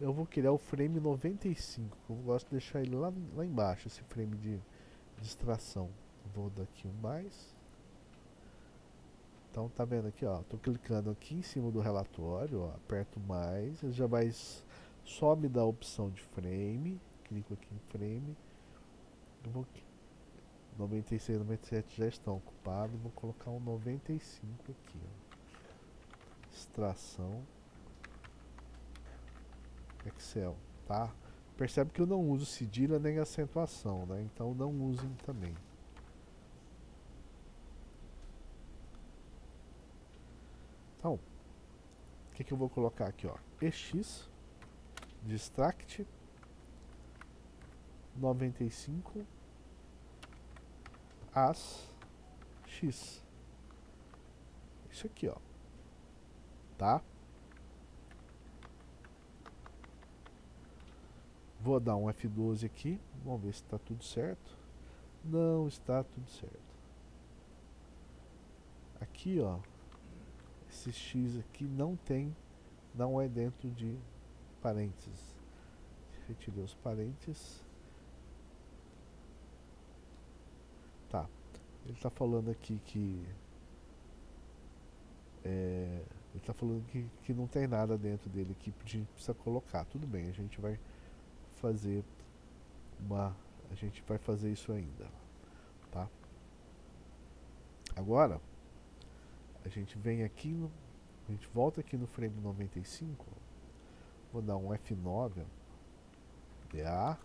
Eu vou criar o frame 95, que eu gosto de deixar ele lá embaixo, esse frame de extração. Vou dar aqui um mais. Então tá vendo aqui, ó, tô clicando aqui em cima do relatório, ó, aperto mais, ele já vai só me dar a opção de frame, clico aqui em frame. Eu vou 96 e 97 já estão ocupados, vou colocar um 95 aqui, ó. Extração Excel, tá? Percebe que eu não uso cedilha nem acentuação, né? Então não usem também. Então, o que eu vou colocar aqui, ó? EX distract 95 as x. Isso aqui, ó. Tá? Vou dar um F12 aqui. Vamos ver se está tudo certo. Não está tudo certo. Aqui, ó. Esse x aqui não é dentro de parênteses. Retirei os parênteses. Tá. Ele está falando aqui que ele está falando que não tem nada dentro dele que a gente precisa colocar. Tudo bem, a gente vai fazer isso ainda, tá? Agora a gente vem aqui a gente volta aqui no frame 95, vou dar um F9, DA,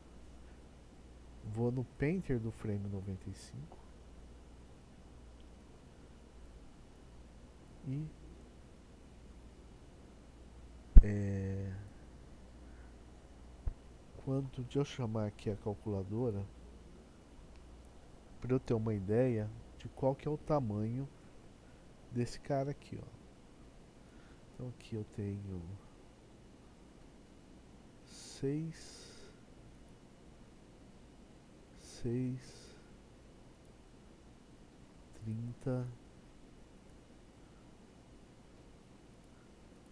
vou no Painter do frame 95 e quando eu chamar aqui a calculadora para eu ter uma ideia de qual que é o tamanho desse cara aqui, ó. Então aqui eu tenho 6 30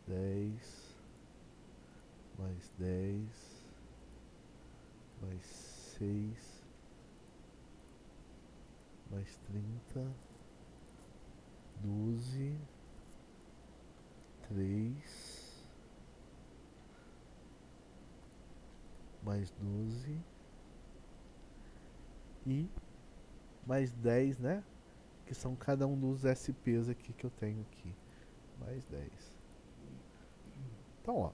10 mais 10 mais 6 mais 30 12 3 mais 12 e mais 10, né? Que são cada um dos SPs aqui que eu tenho aqui. Mais 10. Então, ó.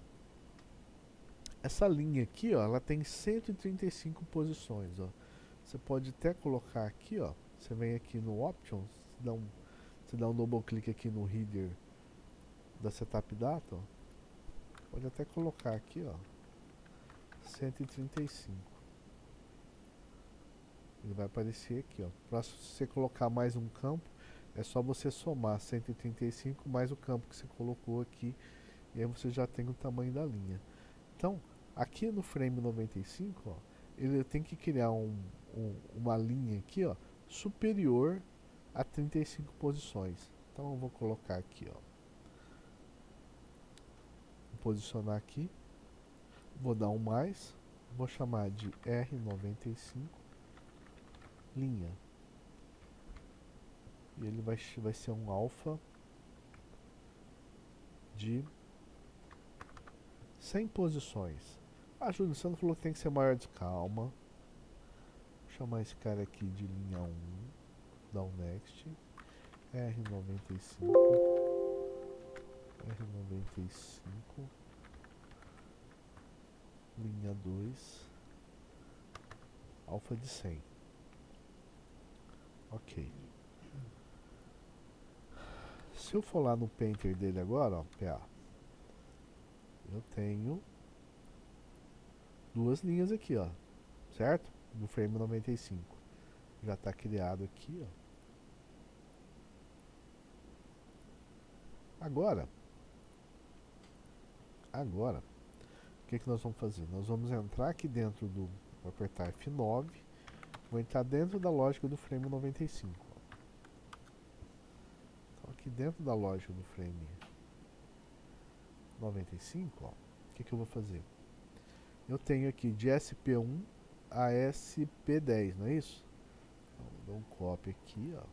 Essa linha aqui, ó, ela tem 135 posições, ó. Você pode até colocar aqui, ó. Você vem aqui no Options, você dá um double clique aqui no Header da Setup Data, ó. Pode até colocar aqui, ó. 135. Ele vai aparecer aqui, ó. Para você colocar mais um campo, é só você somar 135 mais o campo que você colocou aqui, e aí você já tem o tamanho da linha. Então, aqui no frame 95, ó, ele tem que criar uma linha aqui, ó, superior a 35 posições. Então eu vou colocar aqui, ó. Vou posicionar aqui. Vou dar um mais. Vou chamar de R95 linha. E ele vai ser um alfa de 100 posições. Ah, Júlio, você não falou que tem que ser maior de calma. Vou chamar esse cara aqui de linha 1. Dar um next. R95. R95. Linha 2. Alfa de 100. Ok. Se eu for lá no Painter dele agora, ó, PA, eu tenho duas linhas aqui, ó, certo? No frame 95. Já está criado aqui, ó. Agora, o que nós vamos fazer? Nós vamos entrar aqui dentro do... Vou apertar F9. Vou entrar dentro da lógica do frame 95. Ó. Então aqui dentro da lógica do frame 95, ó, o que eu vou fazer? Eu tenho aqui de SP1 a SP10, não é isso? Então, vou dar um copy aqui, ó.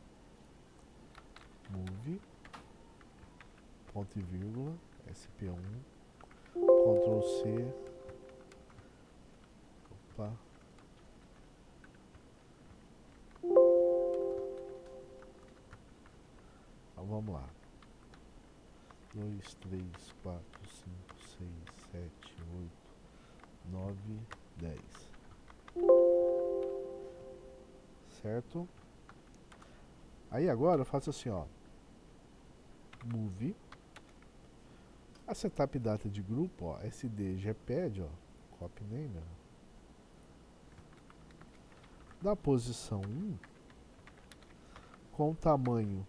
Move, ponto e vírgula, SP1, Ctrl C. Opa. Então vamos lá. 2, 3, 4, 5, 6, 7, 8, 9, 10. Certo? Aí agora eu faço assim, ó. Move, A setup data de grupo, ó, SD GPad, ó, copy name, ó. Da posição 1, com o tamanho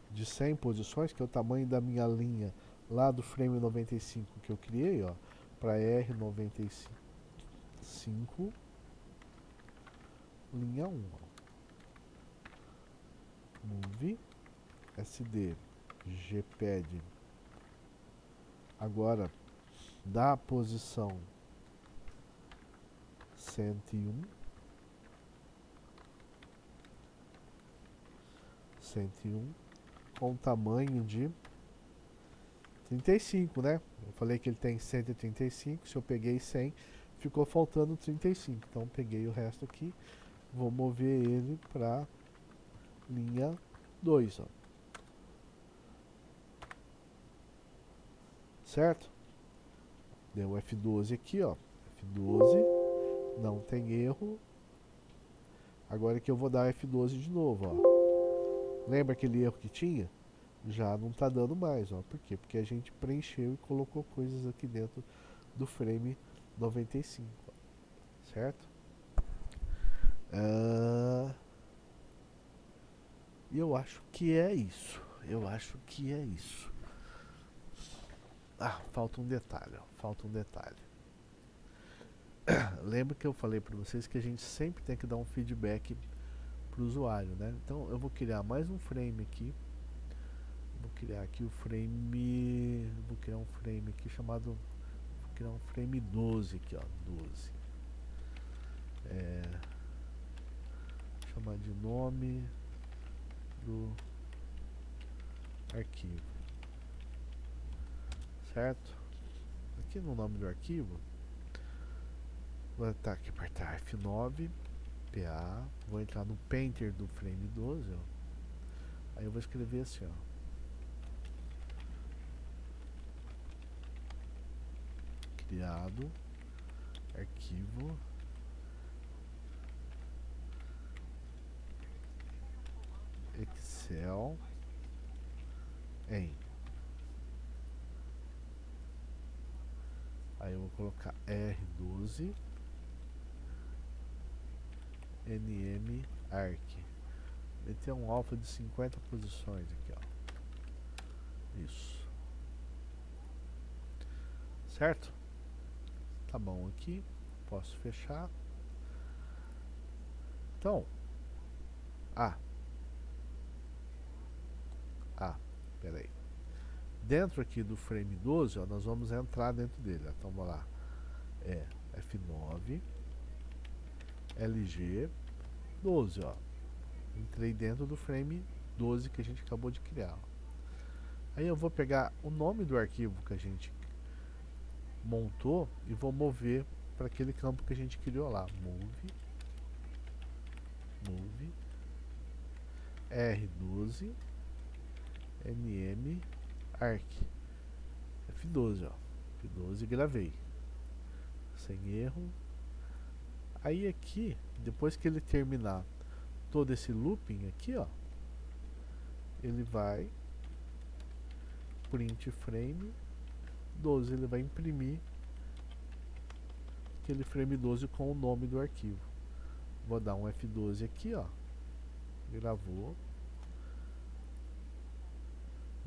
de 100 posições, que é o tamanho da minha linha lá do frame 95 que eu criei, ó, para R95, linha 1, ó. Move SD GPad. Agora da posição 101, 101 com tamanho de 35, né? Eu falei que ele tem 135, se eu peguei 100, ficou faltando 35. Então peguei o resto aqui, vou mover ele para linha 2, ó. Certo? Deu F12 aqui, ó. F12, não tem erro. Agora que eu vou dar F12 de novo, ó. Lembra aquele erro que tinha? Já não tá dando mais, ó. Por quê? Porque a gente preencheu e colocou coisas aqui dentro do frame 95, ó. Certo? E eu acho que é isso. Eu acho que é isso. Ah, falta um detalhe, ó. Falta um detalhe. Lembra que eu falei para vocês que a gente sempre tem que dar um feedback pro usuário, né? Então eu vou criar mais um frame aqui. Vou criar aqui o frame. Vou criar um frame aqui chamado. Vou criar um frame 12 aqui, ó. 12. Chamar de nome do arquivo. Certo? Aqui no nome do arquivo, vou apertar F9, PA, vou entrar no Painter do frame 12, ó. Aí eu vou escrever assim, ó. Criado arquivo Excel em. Aí eu vou colocar R12 NM Arc. Meter um alfa de 50 posições aqui, ó. Isso. Certo? Tá bom aqui. Posso fechar. Então. Peraí. Dentro aqui do frame 12, ó, nós vamos entrar dentro dele. Ó. Então vamos lá. F9 LG 12, ó. Entrei dentro do frame 12 que a gente acabou de criar. Ó. Aí eu vou pegar o nome do arquivo que a gente montou e vou mover para aquele campo que a gente criou lá. Move R12 NM Arc F12, ó. F12 gravei. Sem erro. Aí aqui, depois que ele terminar todo esse looping aqui, ó, ele vai print frame 12, ele vai imprimir aquele frame 12 com o nome do arquivo. Vou dar um F12 aqui, ó. Gravou.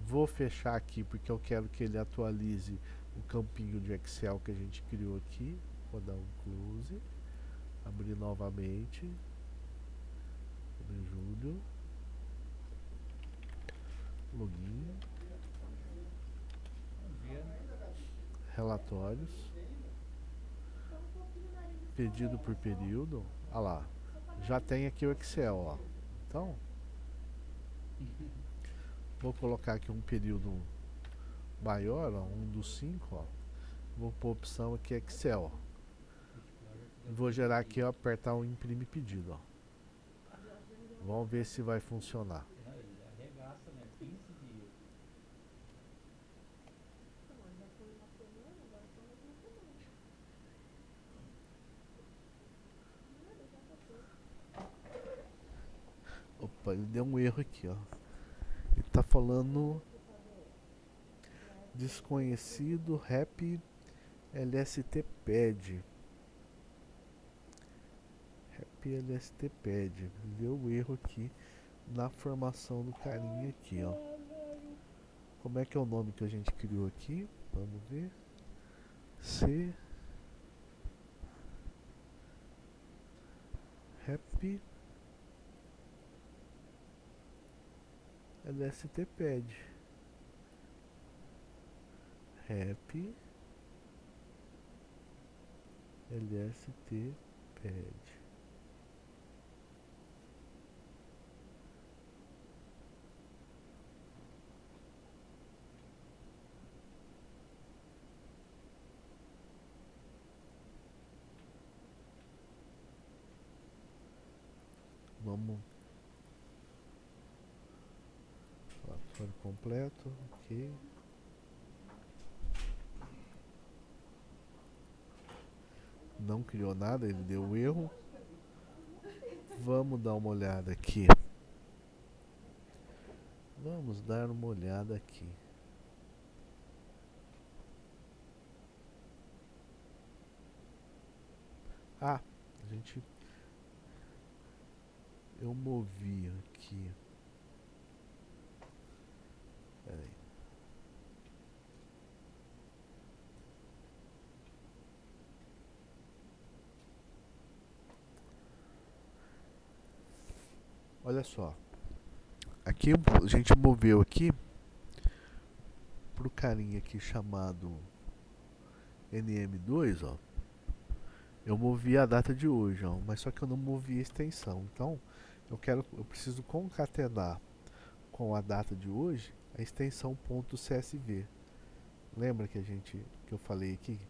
Vou fechar aqui porque eu quero que ele atualize o campinho de Excel que a gente criou aqui. Vou dar um close. Abrir novamente. Julho. Login. Relatórios. Pedido por período. Ah lá. Já tem aqui o Excel, ó. Então, vou colocar aqui um período maior, ó, um dos 5, ó. Vou pôr a opção aqui Excel, ó. Vou gerar aqui, ó, apertar o imprime pedido, ó. Vamos ver se vai funcionar. Opa, ele deu um erro aqui, ó. Ele tá falando Desconhecido Rap LST Pad. Rap LST Pad. Deu erro aqui na formação do carinha aqui, ó. Como é que é o nome que a gente criou aqui? Vamos ver. C Rap LST Pad. Rap LST Pad. Vamos. Relatório completo. Ok. Não criou nada, ele deu erro. Vamos dar uma olhada aqui. Vamos dar uma olhada aqui. Ah, a gente. Eu movi aqui. Pera aí. Olha só. Aqui a gente moveu aqui pro carinha aqui chamado NM2, ó. Eu movi a data de hoje, ó, mas só que eu não movi a extensão. Então, eu preciso concatenar com a data de hoje a extensão .csv. Lembra que eu falei aqui?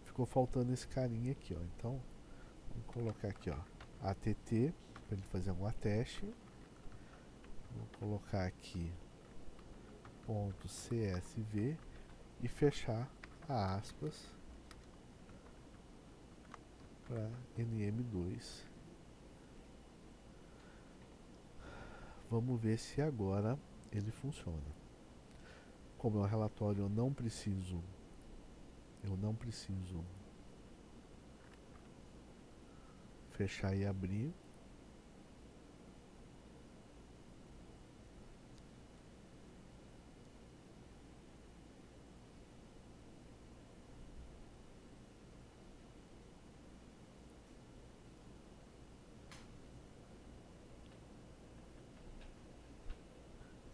Ficou faltando esse carinha aqui, ó. Então, vamos colocar aqui, ó, att para ele fazer um ateste. Vou colocar aqui .csv e fechar a aspas para NM2. Vamos ver se agora ele funciona. Como é um relatório, eu não preciso fechar e abrir.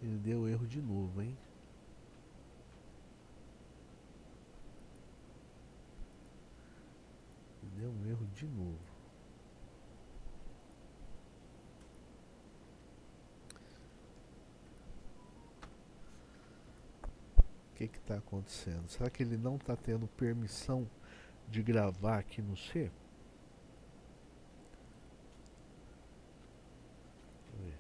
Ele deu erro de novo, hein? Ele deu um erro de novo. O que está acontecendo? Será que ele não está tendo permissão de gravar aqui no C? Deixa eu ver.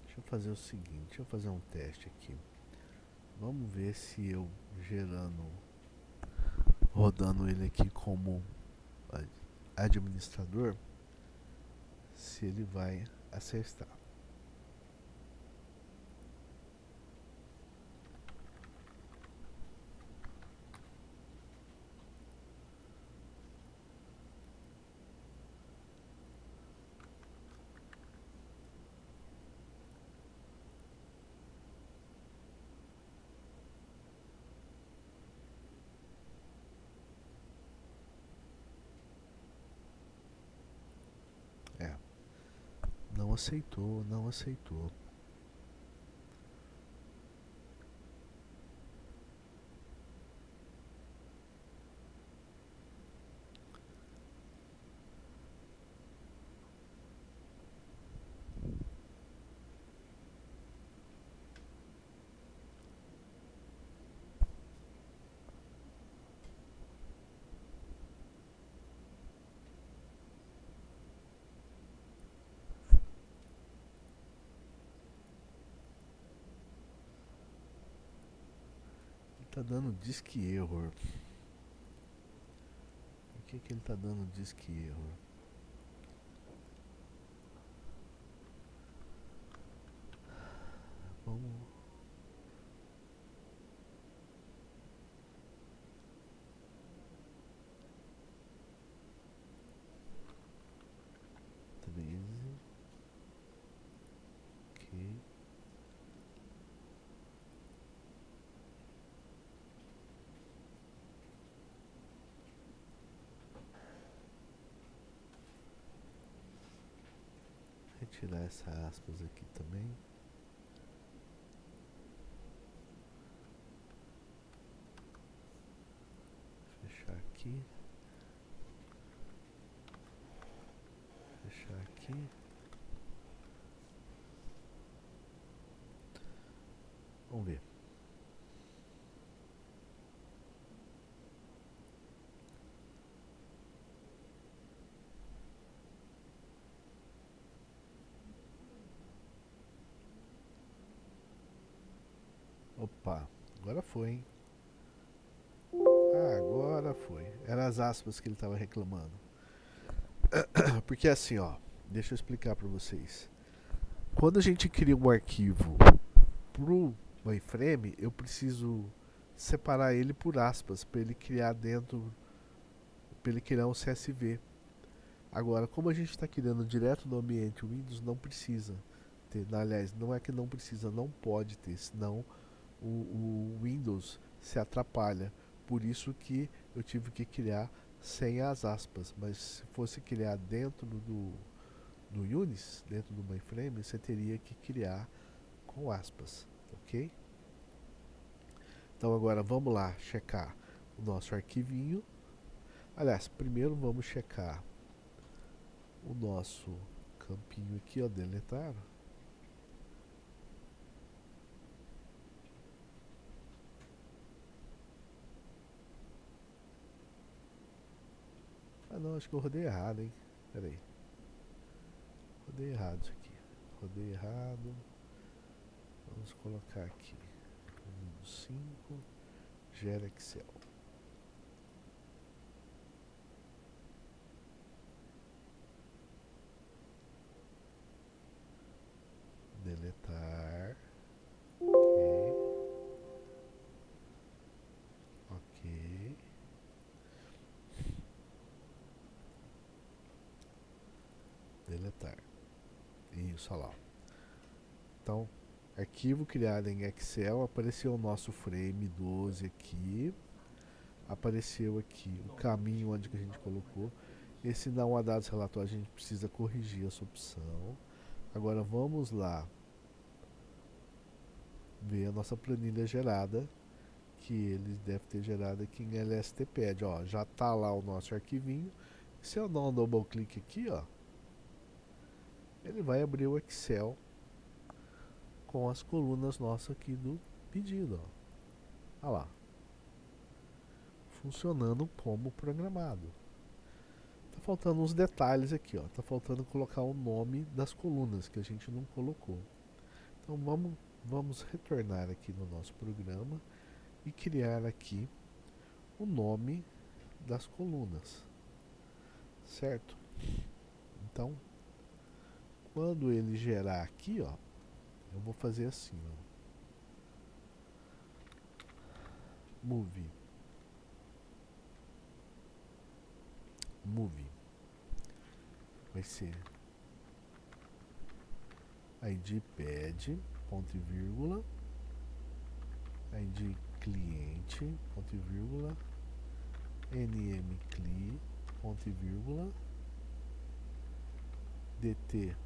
Deixa eu fazer o seguinte, deixa eu fazer um teste aqui. Vamos ver se eu rodando ele aqui como administrador, se ele vai acertar. É, não aceitou, não aceitou. Tá dando disk error. Por que que ele tá dando disk error? Vamos. Ok. Retirar essa aspas aqui também. Fechar aqui. Fechar aqui. Vamos ver. Opa, agora foi, hein? Ah, agora foi. Eram as aspas que ele estava reclamando. Porque assim, ó, deixa eu explicar para vocês. Quando a gente cria um arquivo pro mainframe, eu preciso separar ele por aspas para ele criar dentro, para ele criar um CSV. Agora, como a gente está criando direto no ambiente Windows, não precisa ter. Aliás, não é que não precisa, não pode ter, senão o Windows se atrapalha. Por isso que eu tive que criar sem as aspas. Mas se fosse criar dentro do Unix, dentro do mainframe, você teria que criar com aspas, ok? Então agora vamos lá checar o nosso arquivinho. Aliás, primeiro vamos checar o nosso campinho aqui, ó, deletar. Ah não, acho que eu rodei errado, hein? Pera aí. Rodei errado isso aqui. Rodei errado. Vamos colocar aqui. Windows 5. Gera Excel. Deletar. Ok. Ok. Deletar. Isso, olha lá. Então, arquivo criado em Excel, apareceu o nosso frame 12 aqui. Apareceu aqui o caminho onde que a gente colocou. Esse não há dados relatórios, a gente precisa corrigir essa opção. Agora vamos lá ver a nossa planilha gerada, que ele deve ter gerado aqui em LSTPad. Ó, já está lá o nosso arquivinho. Se eu dar um double clique aqui, ó, ele vai abrir o Excel com as colunas nossas aqui do pedido. Ó. Olha lá. Funcionando como programado. Tá faltando uns detalhes aqui, ó. Tá faltando colocar o nome das colunas que a gente não colocou. Então vamos retornar aqui no nosso programa e criar aqui o nome das colunas, certo? Então, quando ele gerar aqui, ó, eu vou fazer assim, ó. Move vai ser id pad, ponto e vírgula, id cliente, ponto e vírgula, nmcli, ponto e vírgula, dt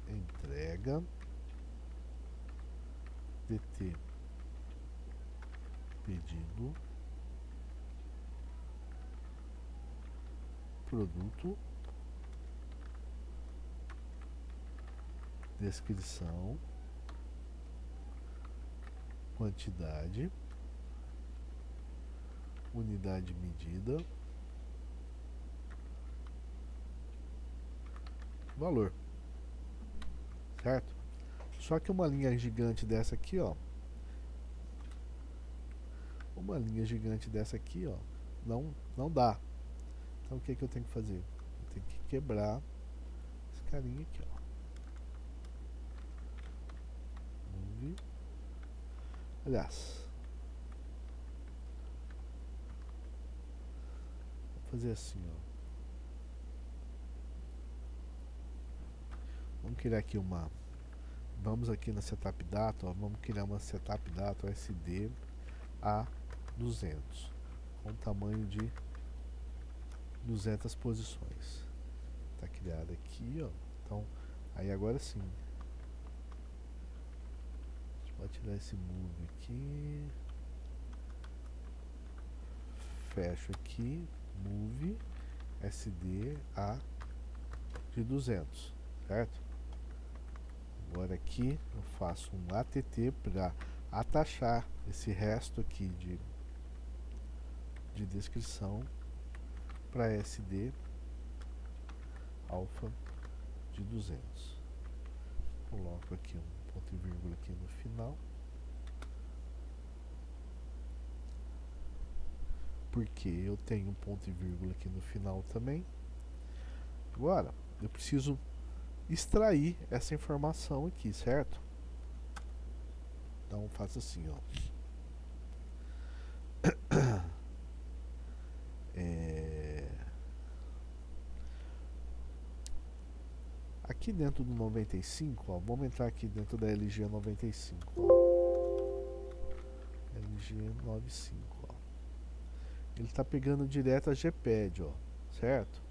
entrega, dt pedido, produto, descrição, quantidade, unidade medida, valor, certo? Só que uma linha gigante dessa aqui, ó, não dá. Então o que eu tenho que fazer? Eu tenho que quebrar esse carinha aqui, ó. Move. Aliás, vou fazer assim, ó. Vamos criar aqui uma. Vamos aqui na Setup Data, ó, vamos criar uma Setup Data SD A200 com tamanho de 200 posições. Tá criada aqui, ó. Então, aí agora sim. A gente pode tirar esse move aqui. Fecho aqui, move SD A de 200, certo? Agora aqui eu faço um ATT para atachar esse resto aqui de descrição para SD alfa de 200. Coloco aqui um ponto e vírgula aqui no final, porque eu tenho um ponto e vírgula aqui no final também. Agora eu preciso extrair essa informação aqui, certo? Então faço assim, ó. Aqui dentro do 95, ó, vamos entrar aqui dentro da LG 95, ó. LG 95, ó. Ele está pegando direto a GPad, ó, certo?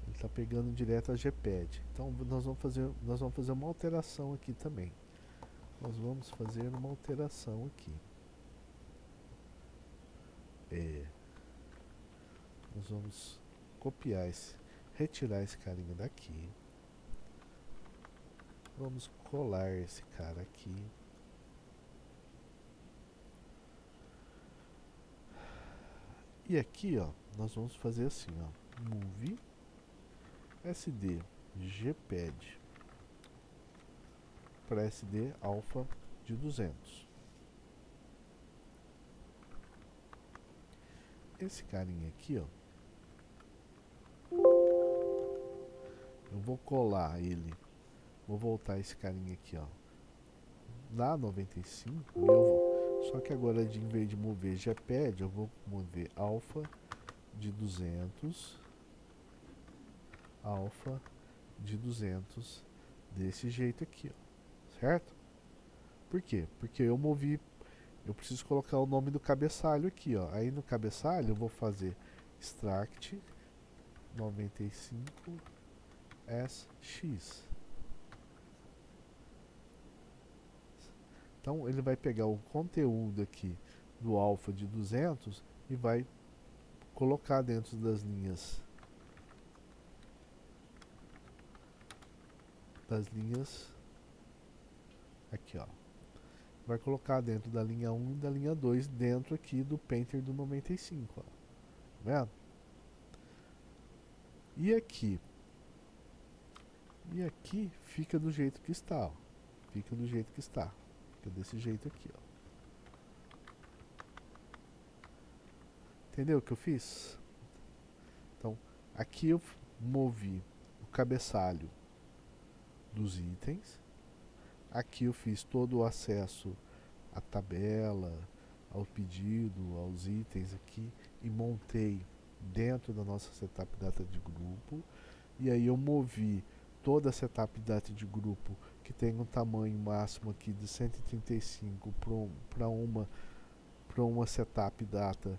Ele está pegando direto a GPad. Então nós vamos fazer uma alteração aqui também. Nós vamos fazer uma alteração aqui. Nós vamos copiar retirar esse carinha daqui. Vamos colar esse cara aqui. E aqui, ó, nós vamos fazer assim, ó, move SD GPad para SD alfa de 200. Esse carinha aqui, ó, eu vou colar ele, vou voltar esse carinha aqui, ó, na 95, só que agora em vez de mover GPad, eu vou mover alfa de 200, alfa de 200 desse jeito aqui, ó, certo? Por quê? Porque eu preciso colocar o nome do cabeçalho aqui, ó. Aí no cabeçalho eu vou fazer extract 95 SX. Então ele vai pegar o conteúdo aqui do alfa de 200 e vai colocar dentro das linhas aqui, ó. Vai colocar dentro da linha 1 e da linha 2 dentro aqui do Painter do 95, ó. Tá vendo? E aqui fica do jeito que está, ó. Fica do jeito que está. Fica desse jeito aqui, ó. Entendeu o que eu fiz? Então, aqui eu movi o cabeçalho dos itens. Aqui eu fiz todo o acesso à tabela, ao pedido, aos itens aqui e montei dentro da nossa setup data de grupo. E aí eu movi toda a setup data de grupo que tem um tamanho máximo aqui de 135 para uma setup data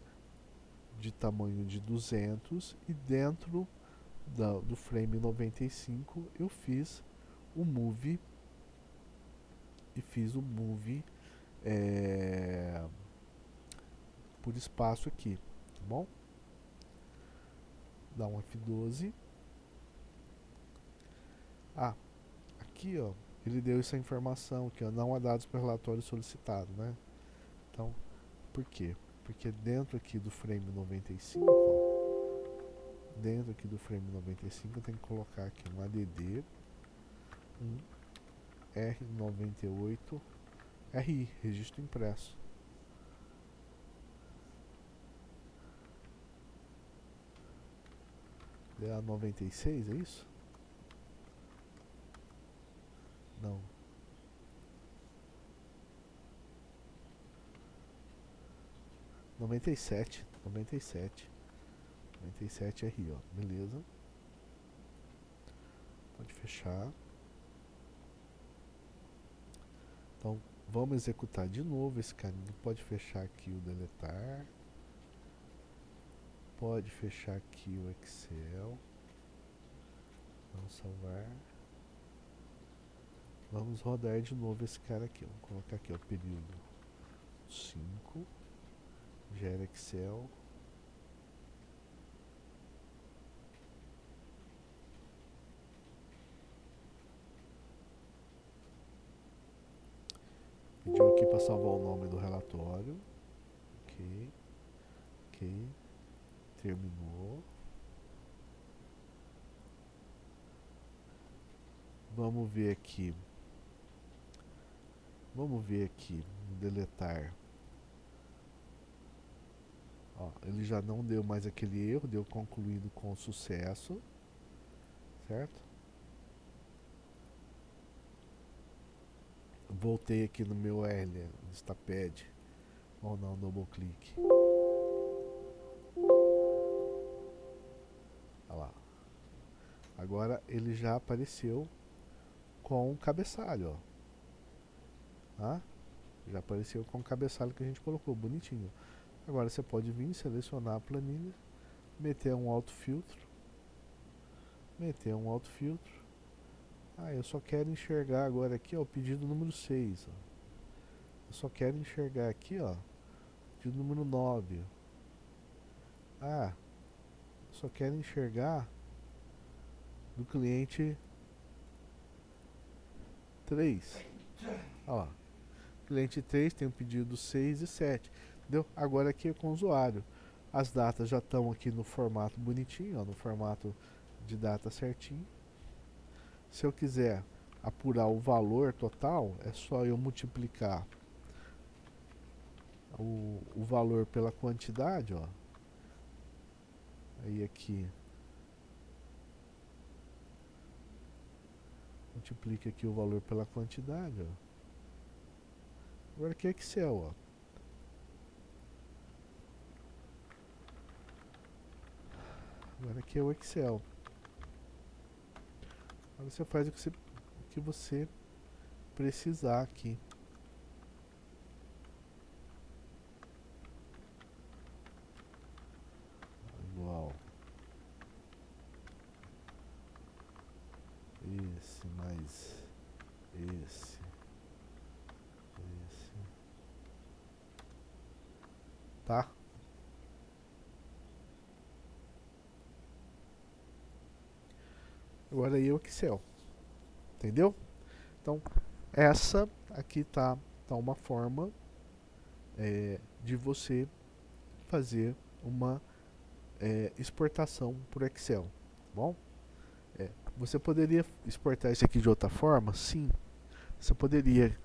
de tamanho de 200 e dentro do frame 95 eu fiz o move por espaço aqui, tá bom? Dá um F12. Aqui, ó, ele deu essa informação aqui, ó, não há dados para o relatório solicitado, né? Então, por quê? Porque dentro aqui do frame 95, ó, eu tenho que colocar aqui um ADD, um R98RI, registro impresso. DA 96, é isso? Não. 97 RI, ó. Beleza. Pode fechar. Então, vamos executar de novo esse caminho. Pode fechar aqui o deletar. Pode fechar aqui o Excel. Vamos salvar. Vamos rodar de novo esse cara aqui. Vamos colocar aqui o período 5. Gera Excel. Pediu aqui para salvar o nome do relatório. Ok. Ok. Terminou. Vamos ver aqui. Deletar. Ó, ele já não deu mais aquele erro, deu concluído com sucesso. Certo? Voltei aqui no meu L, Listapad. Ou não, double clique. Olha lá. Agora ele já apareceu com o cabeçalho, ó. Tá? Já apareceu com o cabeçalho que a gente colocou, bonitinho. Agora você pode vir, selecionar a planilha, meter um autofiltro. Ah, eu só quero enxergar agora aqui, ó, o pedido número 6. Ó. Eu só quero enxergar aqui, ó, pedido número 9. Ah, eu só quero enxergar do cliente 3. Olha lá. Cliente 3 tem o pedido 6 e 7. Entendeu? Agora aqui é com o usuário. As datas já estão aqui no formato bonitinho, ó, no formato de data certinho. Se eu quiser apurar o valor total, é só eu multiplicar o valor pela quantidade, ó. Aí aqui multiplica aqui o valor pela quantidade, ó. Agora aqui é Excel, ó. Agora aqui é o Excel. Agora você faz o que você precisar aqui. Igual. Esse mais esse. Tá? Agora aí é o Excel. Entendeu? Então, essa aqui tá uma forma de você fazer uma exportação por Excel. Tá bom? Você poderia exportar isso aqui de outra forma? Sim. Você poderia,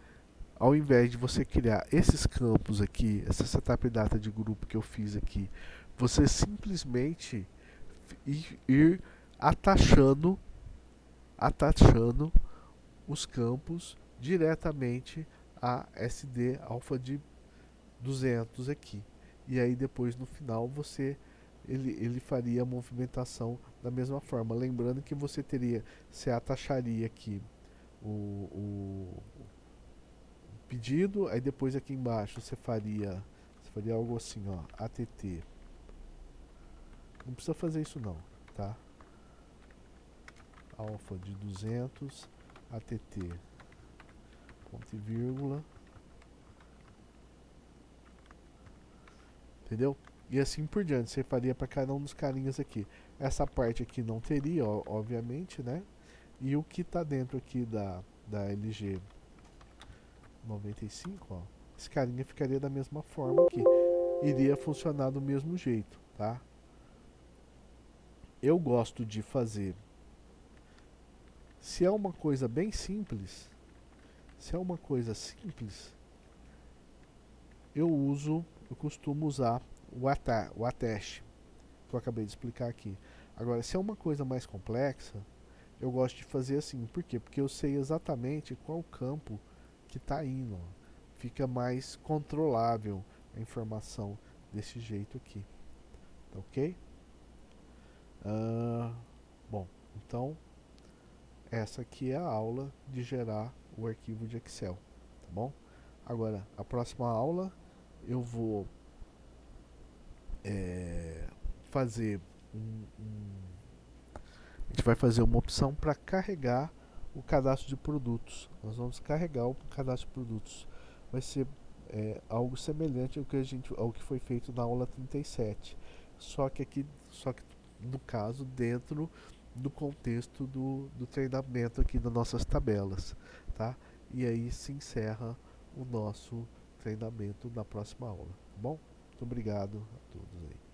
ao invés de você criar esses campos aqui, essa setup data de grupo que eu fiz aqui, você simplesmente ir atachando os campos diretamente a SD alfa de 200 aqui. E aí depois no final ele faria a movimentação da mesma forma. Lembrando que você atacharia aqui o pedido, aí depois aqui embaixo você faria algo assim, ó, ATT. Não precisa fazer isso não, tá? Alfa de 200, ATT, ponto e vírgula. Entendeu? E assim por diante, você faria para cada um dos carinhas aqui. Essa parte aqui não teria, ó, obviamente, né? E o que está dentro aqui da LG 95, ó, esse carinha ficaria da mesma forma aqui. Iria funcionar do mesmo jeito, tá? Eu gosto de fazer. Se é uma coisa bem simples, Se é uma coisa simples, eu costumo usar o attach, que eu acabei de explicar aqui. Agora, se é uma coisa mais complexa, eu gosto de fazer assim. Por quê? Porque eu sei exatamente qual campo que está indo. Fica mais controlável a informação desse jeito aqui. Tá ok? Ah, bom, então essa aqui é a aula de gerar o arquivo de Excel. Tá bom? Agora, a próxima aula eu vou é, fazer a gente vai fazer uma opção para carregar o cadastro de produtos. Nós vamos carregar o cadastro de produtos. Vai ser algo semelhante ao que foi feito na aula 37. Só que no caso dentro do contexto do treinamento aqui das nossas tabelas, tá? E aí se encerra o nosso treinamento na próxima aula, tá bom? Muito obrigado a todos aí.